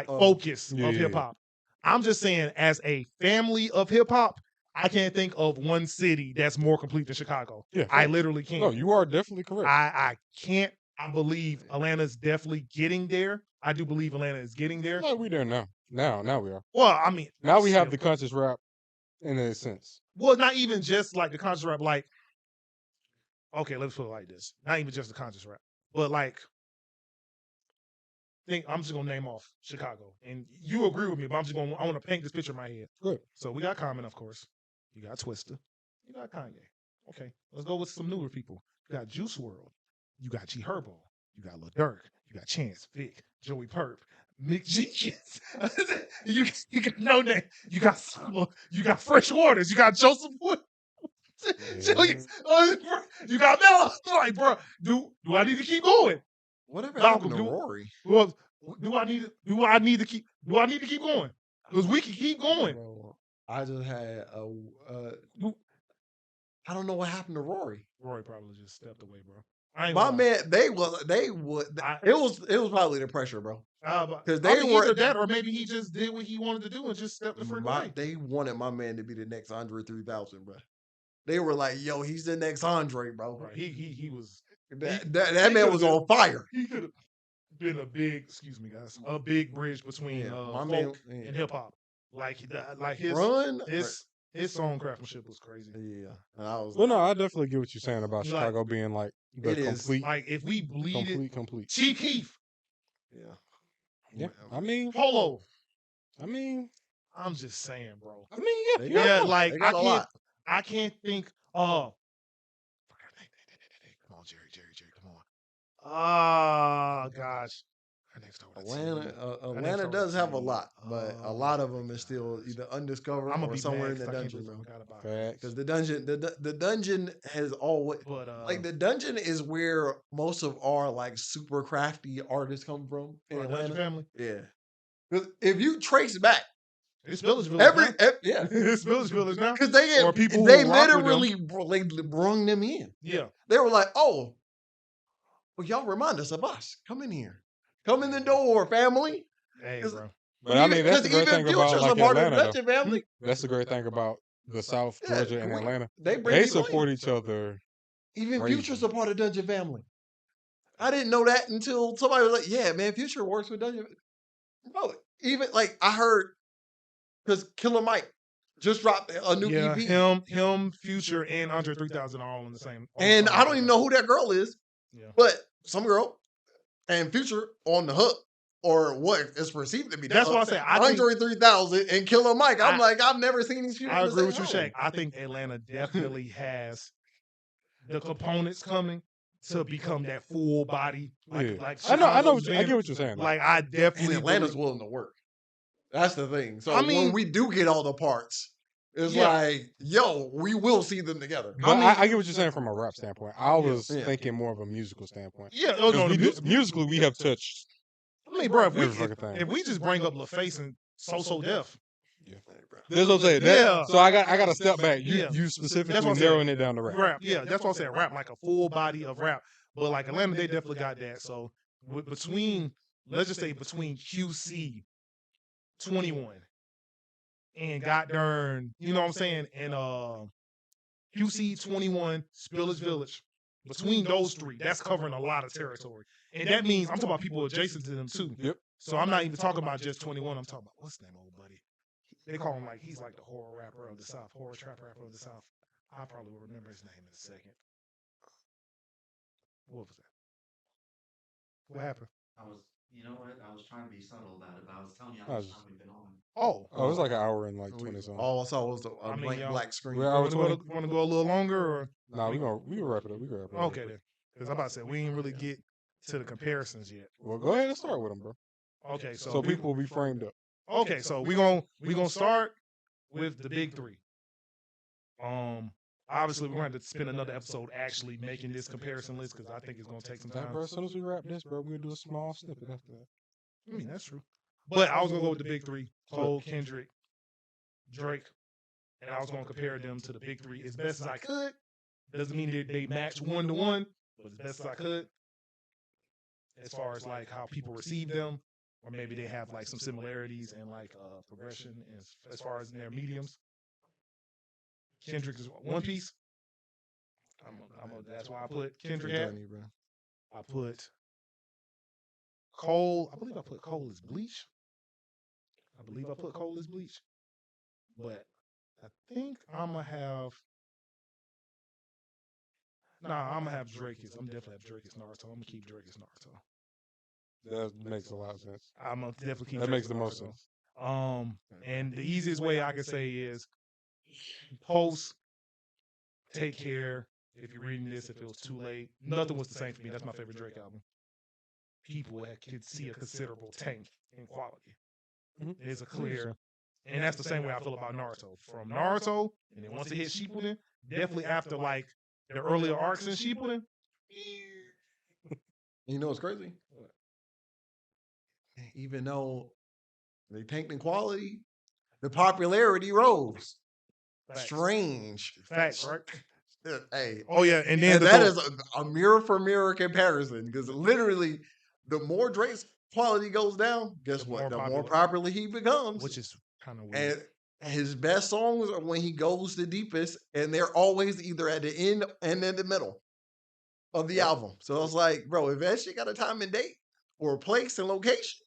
B: focus
E: Yeah.
B: of hip hop. I'm just saying, as a family of hip hop, I can't think of one city that's more complete than Chicago.
E: Yeah.
B: I literally can't.
E: No, you are definitely correct.
B: I can't. I believe Atlanta's definitely getting there. I do believe Atlanta is getting there.
E: No, we there now. Now we are.
B: Well, I mean,
E: Now we have
B: still-
E: the conscious rap in a sense.
B: Well, not even just like the conscious rap. Like, okay, let's put it like this: not even just the conscious rap, but like think I'm just gonna name off Chicago, and you agree with me, but I want to paint this picture in my head.
E: Good.
B: So we got Common, of course. You got Twista. You got Kanye. Okay, let's go with some newer people. You got Juice WRLD. You got G Herbo. You got Lil Durk. You got Chance, Vic, Joey Perp, Mick Jenkins. you got No Name. You got Summer. You got Fresh Waters. You got Joseph Wood. You got Mel. Like, bro, do I need to keep going?
D: Whatever
B: Malcolm,
D: happened to
B: do-
D: Rory?
B: Well, do I need to keep going? Because we can keep going.
D: Bro, I just had I don't know what happened to Rory.
B: Roy probably just stepped away, bro. I ain't
D: My
B: gonna lie.
D: man, they would.
B: I-
D: It was probably the pressure, bro.
B: Because
D: they were-
B: either that, or maybe he just did what he wanted to do and just stepped the frick away.
D: They wanted my man to be the next Andre 3000, bro. They were like, "Yo, he's the next Andre, bro."
B: Right. He was.
D: That
B: he
D: man
B: could've
D: was
B: been-
D: on fire.
B: He could have been a big, excuse me, guys, a big bridge between
D: Yeah, my
B: folk
D: man-
B: and hip hop. Like his
D: Run,
B: his song craftsmanship was crazy.
D: yeah. And I was
E: Well, no, I definitely get what you're saying about
B: Like,
E: Chicago being like the
D: it is.
E: complete,
B: Like if we bleed it,
E: complete.
B: Chief Keef,
D: yeah.
E: Yeah, I mean,
B: Polo.
E: I'm
B: just saying, bro.
E: yeah,
D: They
E: yeah.
B: Yeah,
D: got-
B: like
D: they got a lot.
B: I can't think. Come on, Jerry, come on. Ah, gosh. Her next door to
D: Atlanta,
B: T.
D: Atlanta does have a lot, but a lot of
B: Oh,
D: them is still either undiscovered
B: I'm gonna
D: or
B: be
D: somewhere
B: mad
D: in the
B: 'cause I can't
D: dungeon,
B: believe I
D: bro.
B: forgot about
E: Facts.
D: Because the dungeon has always
B: But
D: like the dungeon is where most of our like super crafty artists come from in
B: Dungeon
D: Atlanta.
B: Family.
D: Yeah, because if you trace back
B: It's Village Village.
D: yeah,
B: It's Village now.
D: because they
B: Or people who
D: they
B: rock with them.
D: literally brung them in.
B: Yeah.
D: They were like, oh, well, y'all remind us of us. Come in here, come in the door, family.
B: Hey,
D: 'Cause-
B: bro.
E: But I mean, that's the great thing about
D: Future's
E: like
D: a part
E: Atlanta.
D: of the
E: Though.
D: Dungeon family.
E: That's the great thing about the South,
D: Yeah,
E: Georgia, and Atlanta.
D: They bring
E: They
D: people in.
E: support each other.
D: Even
E: Crazy.
D: Future's a part of Dungeon Family. I didn't know that until somebody was like, "Yeah, man, Future works with Dungeon." Bro, even like I heard because Killer Mike just dropped a new
B: Yeah,
D: EP,
B: him, Future, and Andre 3000 are all in the same.
D: and I don't even know who that girl is,
B: Yeah.
D: but some girl and Future on the hook or what is perceived to be. The
B: That's
D: hook.
B: why I say I think
D: Andre 3000 and Killer Mike. I'm
B: I-
D: like, I've never seen these people.
B: I
D: in the
B: agree with
D: same
B: you,
D: room.
B: Shaq. I think Atlanta definitely has the components coming to become that full body. Like,
E: Yeah.
B: like
E: I know.
B: Chicago's
E: I
B: been.
E: get what you're saying.
B: Like I
D: And
B: definitely
D: Atlanta's
B: believe-
D: willing to work. That's the thing. So
B: I mean-
D: when we do get all the parts, it's
B: Yeah.
D: like, yo, we will see them together.
E: But
B: mean-
E: I get what you're saying from a rap standpoint. I was
D: Yeah.
E: thinking more of a musical standpoint.
B: Yeah, oh,
E: 'Cause
B: no,
E: we
B: the
E: do-
B: music,
E: musically, we have touched.
B: I mean, bro,
E: every fucking thing.
B: if we just bring up LaFace and So Def,
E: That's what I'm saying. That-
B: Yeah.
E: So I got to step back. You
B: Yeah.
E: you
B: That's
E: specifically
B: what I'm saying.
E: narrowing it down to rap.
B: rap, yeah, that's what I'm saying. Rap, like a full body of rap. But like Atlanta, they definitely got that. So between, let's just say between QC 21 and got darn, you know what I'm saying, and QC 21, Spillage Village, between those three, that's covering a lot of territory. And that means I'm talking about people adjacent to them too.
E: Yep.
B: So I'm not even talking about just 21. I'm talking about what's the name, old buddy. They call him like he's like the horror rapper of the South, horror trap rapper of the South. I probably will remember his name in a second. What was that? What happened?
F: I was, you know what? I was trying to be subtle about it, but I was telling you
E: I
F: how much
E: was-
F: time we've been on.
B: Oh,
E: Oh, it was like an hour and like 20 something.
D: All I saw was a
B: I mean,
D: blank
B: y'all-
D: black screen.
E: We're hour 20.
B: Want to go a little longer or
E: Nah, we can wrap it up. We can wrap it up.
B: okay then? Because I'm about to say we ain't really get to the comparisons yet.
E: Well, go ahead and start with them, bro.
B: Okay,
E: So people will be framed up.
B: Okay, so we gonna start with the big three. Obviously we're going to spend another episode actually making this comparison list because I think it's gonna take some
E: Nah,
B: time.
E: bro, as soon as we wrap this, bro, we'll do a small snippet after that.
B: I mean, that's true. But I was gonna go with the big three: Cole, Kendrick, Drake, and I was gonna compare them to the big three as best as I could. Doesn't mean that they match 1-to-1, but as best as I could. As far as like how people receive them, or maybe they have like some similarities and like progression as far as in their mediums. Kendrick is One Piece. That's why I put Kendrick at.
D: Journey, bro.
B: I put Cole. I believe I put Cole as Bleach. But I think I'm gonna have. Nah, I'm gonna have Drake as. I'm definitely have Drake as Naruto. I'm gonna keep Drake as Naruto.
E: That makes a lot of sense.
B: I'm gonna definitely keep.
E: That
B: Drake
E: makes
B: with
E: the most
B: Naruto.
E: sense.
B: And the easiest way I can say is post, take care. If you're reading this, if it was too late, nothing was the same for me. That's my favorite Drake album. People could see a considerable tank in quality.
E: Mhm.
B: There's a clear, and that's the same way I feel about Naruto. From Naruto, and then once it hit Shippuden, definitely after like the earlier arcs in Shippuden.
D: You know what's crazy? Even though they tanked in quality, the popularity rose.
B: Facts.
D: Strange.
B: Facts, right?
D: Hey,
B: Oh yeah, and then
D: and
B: the
D: that
B: dope-
D: is a mirror for mirror comparison because literally, the more Drake's quality goes down, guess
B: The
D: what?
B: more
D: The more
B: popular-
D: popular he becomes.
B: which is kind of weird.
D: And his best songs are when he goes the deepest, and they're always either at the end and in the middle of the album. So it's like, bro, if that shit got a time and date or a place and location,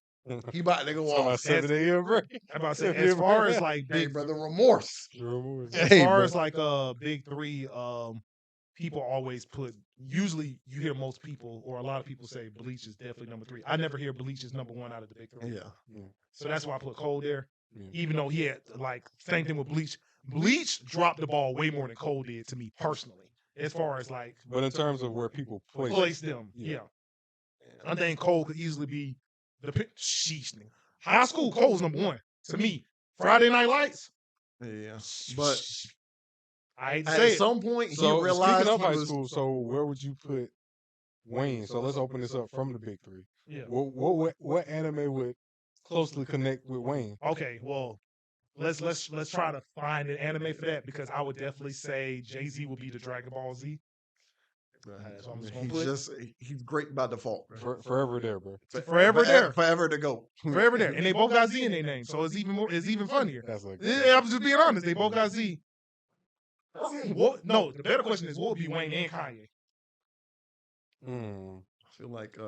D: he about to go
E: So about
D: off.
E: 7 a.m. break.
B: I'm about to say, as far as like
D: Hey,
B: big,
D: brother, remorse.
B: as
D: Hey,
B: far
D: bro.
B: as like big three, people always put. Usually, you hear most people or a lot of people say Bleach is definitely number 3. I never hear Bleach is number 1 out of the big 3.
D: Yeah.
B: So that's why I put Cole there.
E: Yeah.
B: Even though he had like same thing with Bleach. Bleach dropped the ball way more than Cole did to me personally. As far as like
E: But in terms of where people
B: place them,
E: Yeah.
B: I think Cole could easily be the sheesh nigga. High school Cole's number 1 to me. Friday Night Lights.
D: Yeah. But
B: I hate to
D: at
B: say it.
D: some point, he
E: So
D: realized
E: speaking of
D: he
E: high
D: was,
E: school, so where would you put Wayne? So let's open this up from the big 3.
B: Yeah.
E: What anime would closely connect with Wayne?
B: Okay, well, let's try to find an anime for that because I would definitely say Jay-Z will be the Dragon Ball Z. So I'm just gonna put
D: he's great by default. Bro.
E: Forever there, bro.
B: forever there.
D: Forever to go.
B: Forever there. And they both got Z in their name, so it's even funnier.
E: That's like
B: Yeah, I'm just being honest. They both got Z. What? No, the better question is what would be Wayne and Kanye?
E: Mm.
D: I feel like
B: You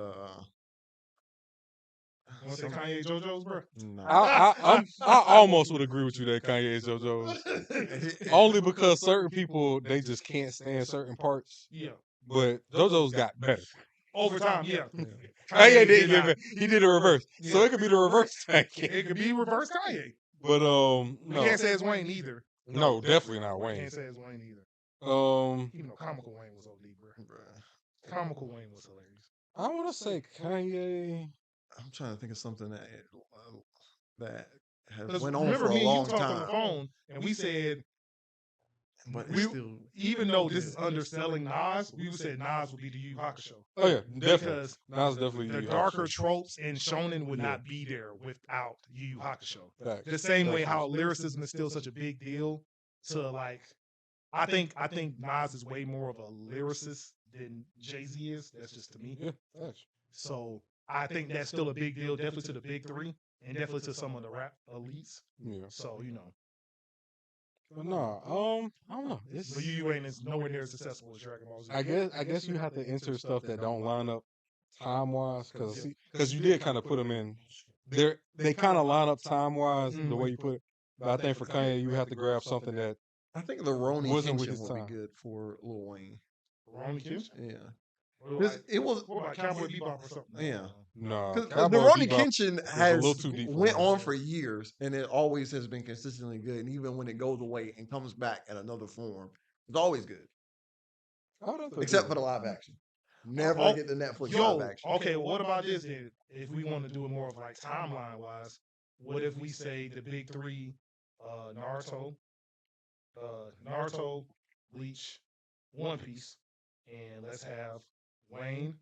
B: want to say Kanye JoJo's, bro?
D: no.
E: I almost would agree with you that Kanye is JoJo's. Only because certain people they just can't stand certain parts.
B: Yeah.
E: But JoJo's got better.
B: Over time, yeah.
E: Kanye did
B: not.
E: get better. He did a reverse. So
B: Yeah.
E: it could be the reverse Kanye.
B: It could be reverse Kanye.
E: But
B: We
E: no.
B: can't say it's Wayne either.
E: No, definitely not
B: We
E: Wayne.
B: can't say it's Wayne either. Even though Comical Wayne was OD, bro. Comical Wayne was hilarious.
E: I want to say Kanye.
D: I'm trying to think of something that has
B: Because
D: went on
B: remember,
D: for a
B: me and
D: long
B: you talked on the
D: time.
B: phone, and we said,
D: But
B: we-
D: it's still,
B: even though this is underselling Nas, we would say Nas would be the Yu Yu Hakusho.
E: Oh yeah, definitely.
B: Because
E: Nas definitely.
B: the
E: Yu Yu
B: darker
E: Hakusho.
B: tropes in Shonen would
E: Yeah.
B: not be there without Yu Yu Hakusho.
E: Facts.
B: The same way
E: Definitely.
B: how lyricism is still such a big deal to like, I think Nas is way more of a lyricist than Jay-Z is. That's just to me.
E: Yeah, facts.
B: So I think that's still a big deal, definitely to the big 3 and definitely to some of the rap elites.
E: Yeah.
B: So,
E: But no, I don't know. It's,
B: but Yu ain't as nowhere near as successful as Dragon Ball Z.
E: I guess you have to enter stuff that don't line up time wise because you did kind of put them in. They kind of line up time wise the way you put it. But I think for Kanye, you have to grab something that
D: I think the Roni
E: Wasn't with
D: Kenshin
E: his
D: would
E: time.
D: be good for Lil Wayne.
B: Ronnie Kims?
D: Yeah.
B: What
D: This-
B: about,
D: it was
B: what about Cowboy Bebop or something?
D: Yeah.
E: no.
D: because
E: Cowboy
D: the Roni
E: Bebop
D: Kenshin
E: a
D: has
E: little too deep for
D: went
E: me.
D: on for years, and it always has been consistently good. And even when it goes away and comes back in another form, it's always good,
E: I would have to
D: except
E: agree.
D: for the live action. Never
B: Oh,
D: get the Netflix
B: Yo,
D: live action.
B: okay, well, what about this then? If we want to do it more of like timeline wise, what if we say the big 3, Naruto, Bleach, One Piece, and let's have Wayne,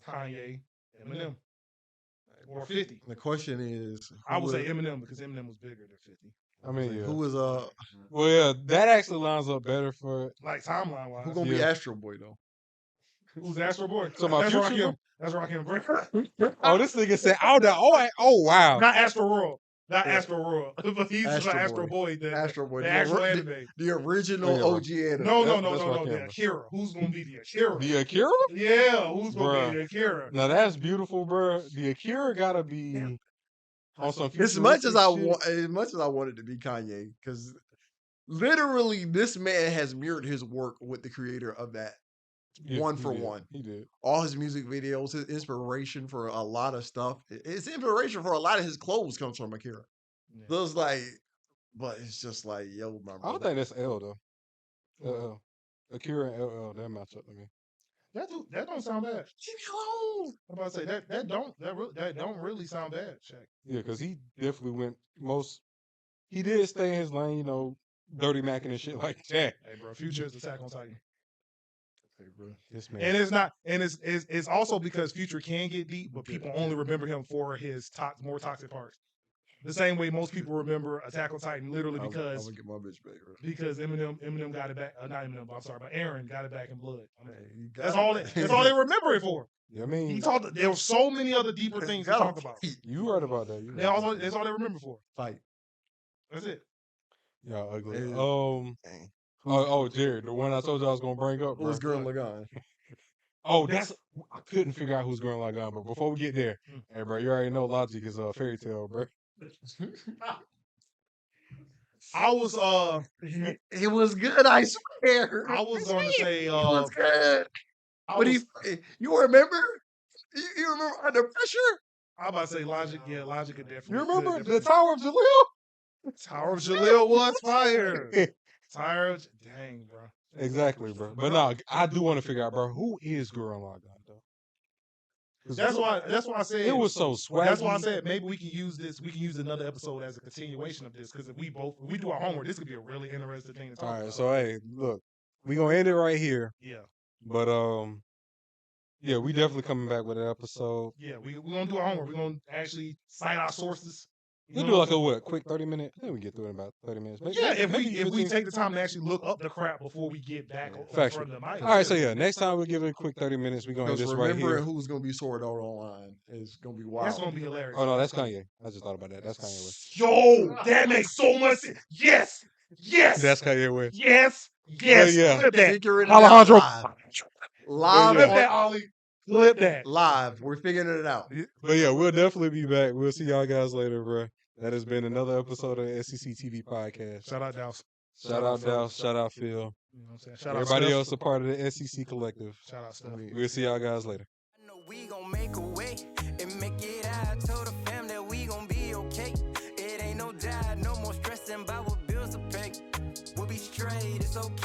B: Kanye, Eminem, or 50.
D: The question is,
B: I would say Eminem because Eminem was bigger than 50.
E: I mean, yeah.
D: who was
E: Well, yeah, that actually lines up better for.
B: Like timeline wise.
D: who gonna be
E: Yeah.
D: Astro Boy though?
B: Who's Astro Boy?
E: So my
B: That's
E: future
B: Rakim. That's Rakim.
E: Oh, this nigga said, oh wow.
B: Not Astro World. Not
D: Yeah.
B: Astro World. But he's
D: Astro
B: like Astro
D: Boy.
B: Boy. The
D: Astro Boy,
B: the
D: the,
B: actual
D: ori-
B: anime.
D: the original
E: Yeah.
D: OG anime.
B: No,
E: That's
B: the
E: Rakim.
B: Akira. Who's gonna be the Akira?
E: The Akira?
B: Yeah, who's gonna
E: Bruh.
B: be the Akira?
E: Now that's beautiful, bro. The Akira gotta be on some.
D: As much as
E: futuristic
D: I wanted to be Kanye, because literally this man has mirrored his work with the creator of that
E: Yeah,
D: one
E: he
D: for
E: did.
D: one.
E: He did.
D: All his music videos, his inspiration for a lot of stuff. His inspiration for a lot of his clothes comes from Akira.
B: Yeah.
D: So it's like, but it's just like, yo, my
E: I
D: brother.
E: don't think that's L though. LL. Akira and LL, that match up to me.
B: That don't sound bad.
D: Leave me alone.
B: I'm about to say that don't really sound bad, Shaq.
E: Yeah, because he definitely went he did stay in his lane, Dirty Mackin and shit like that.
B: Hey, bro, Future is Attack on Titan.
E: Hey, bro, this man.
B: And it's not, and it's also because Future can get deep, but people only remember him for his more toxic parts. The same way most people remember Attack on Titan, literally
D: I'm
B: because
D: gonna get my bitch back. Bro.
B: Eminem got it back. Not Eminem, I'm sorry, but Aaron got it back in blood. I mean,
D: Hey, you got
B: that's
D: it.
B: all. That's all they remember it for.
E: Yeah, I
B: He
E: mean,
B: talked. There were so many other deeper things to
D: Gotta
B: talk about.
D: fight.
E: you right about that.
B: That's all they remember for.
D: Fight.
B: That's it.
E: Y'all ugly.
D: Hey. Dang.
E: Oh, Jared, the one I told you I was gonna bring up.
D: Who's
E: bro.
D: Gurren Lagann?
E: Oh, I couldn't figure out who's Gurren Lagann, but before we get there, hey, bro, you already know Logic is a fairy tale, bro.
B: I was
D: It was good, I swear.
B: I was gonna say
D: It was good.
B: I
D: But
B: was,
D: you remember? You remember Under Pressure?
B: I'm about to say Logic. Yeah, Logic could definitely.
E: You remember
B: could
E: the
B: definitely-
E: Tower of Jalil?
B: Tower of Jalil was fire. Tower of dang, bro.
E: Exactly, bro. But no, I do want to figure out, bro, who is Gurren Lagann, though? 'Cause
B: That's why I said
E: it was so swaggy.
B: That's why I said maybe we can use this. We can use another episode as a continuation of this because if we do our homework, this could be a really interesting thing to talk
E: All right,
B: about.
E: so hey, look, we gonna end it right here.
B: Yeah,
E: But yeah, we definitely coming back with an episode.
B: yeah, we gonna do our homework. We're gonna actually cite our sources.
E: We'll do like a quick 30-minute. I think we get through in about 30 minutes.
B: Yeah, if
E: maybe
B: we
E: 15.
B: take the time to actually look up the crap before we get back in
E: Factual.
B: front of the mic.
E: All right, so yeah, next time we'll give it a quick 30 minutes. We're gonna end
D: Because
E: this right
D: remembering
E: here.
D: who's gonna be Sword Art Online is gonna be wild.
B: That's gonna be hilarious.
E: Oh no, that's Kanye. I just thought about that. That's Kanye West.
B: Yo, that makes so much sense. Yes, yes,
E: That's Kanye West.
B: yes, yes.
E: Yeah.
B: Clip that,
D: Figuring it
B: Alejandro.
D: out live.
B: Clip
E: Yeah.
B: that, Ollie. Clip that.
D: Live. We're figuring it out.
E: But yeah, we'll definitely be back. We'll see y'all guys later, bro. That has been another episode of the SEC TV podcast.
B: Shout out Douse.
E: Shout out Dallas. Shout out Phil.
B: You know what I'm saying? Shout out
E: Everybody
B: Steph.
E: else a part of the SEC collective.
B: Shout out Steph.
E: We'll see y'all guys later.
G: I know we gon' make a way and make it out. I told the fam that we gon' be okay. It ain't no doubt, no more stressing about what bills to pay. We'll be straight, it's okay.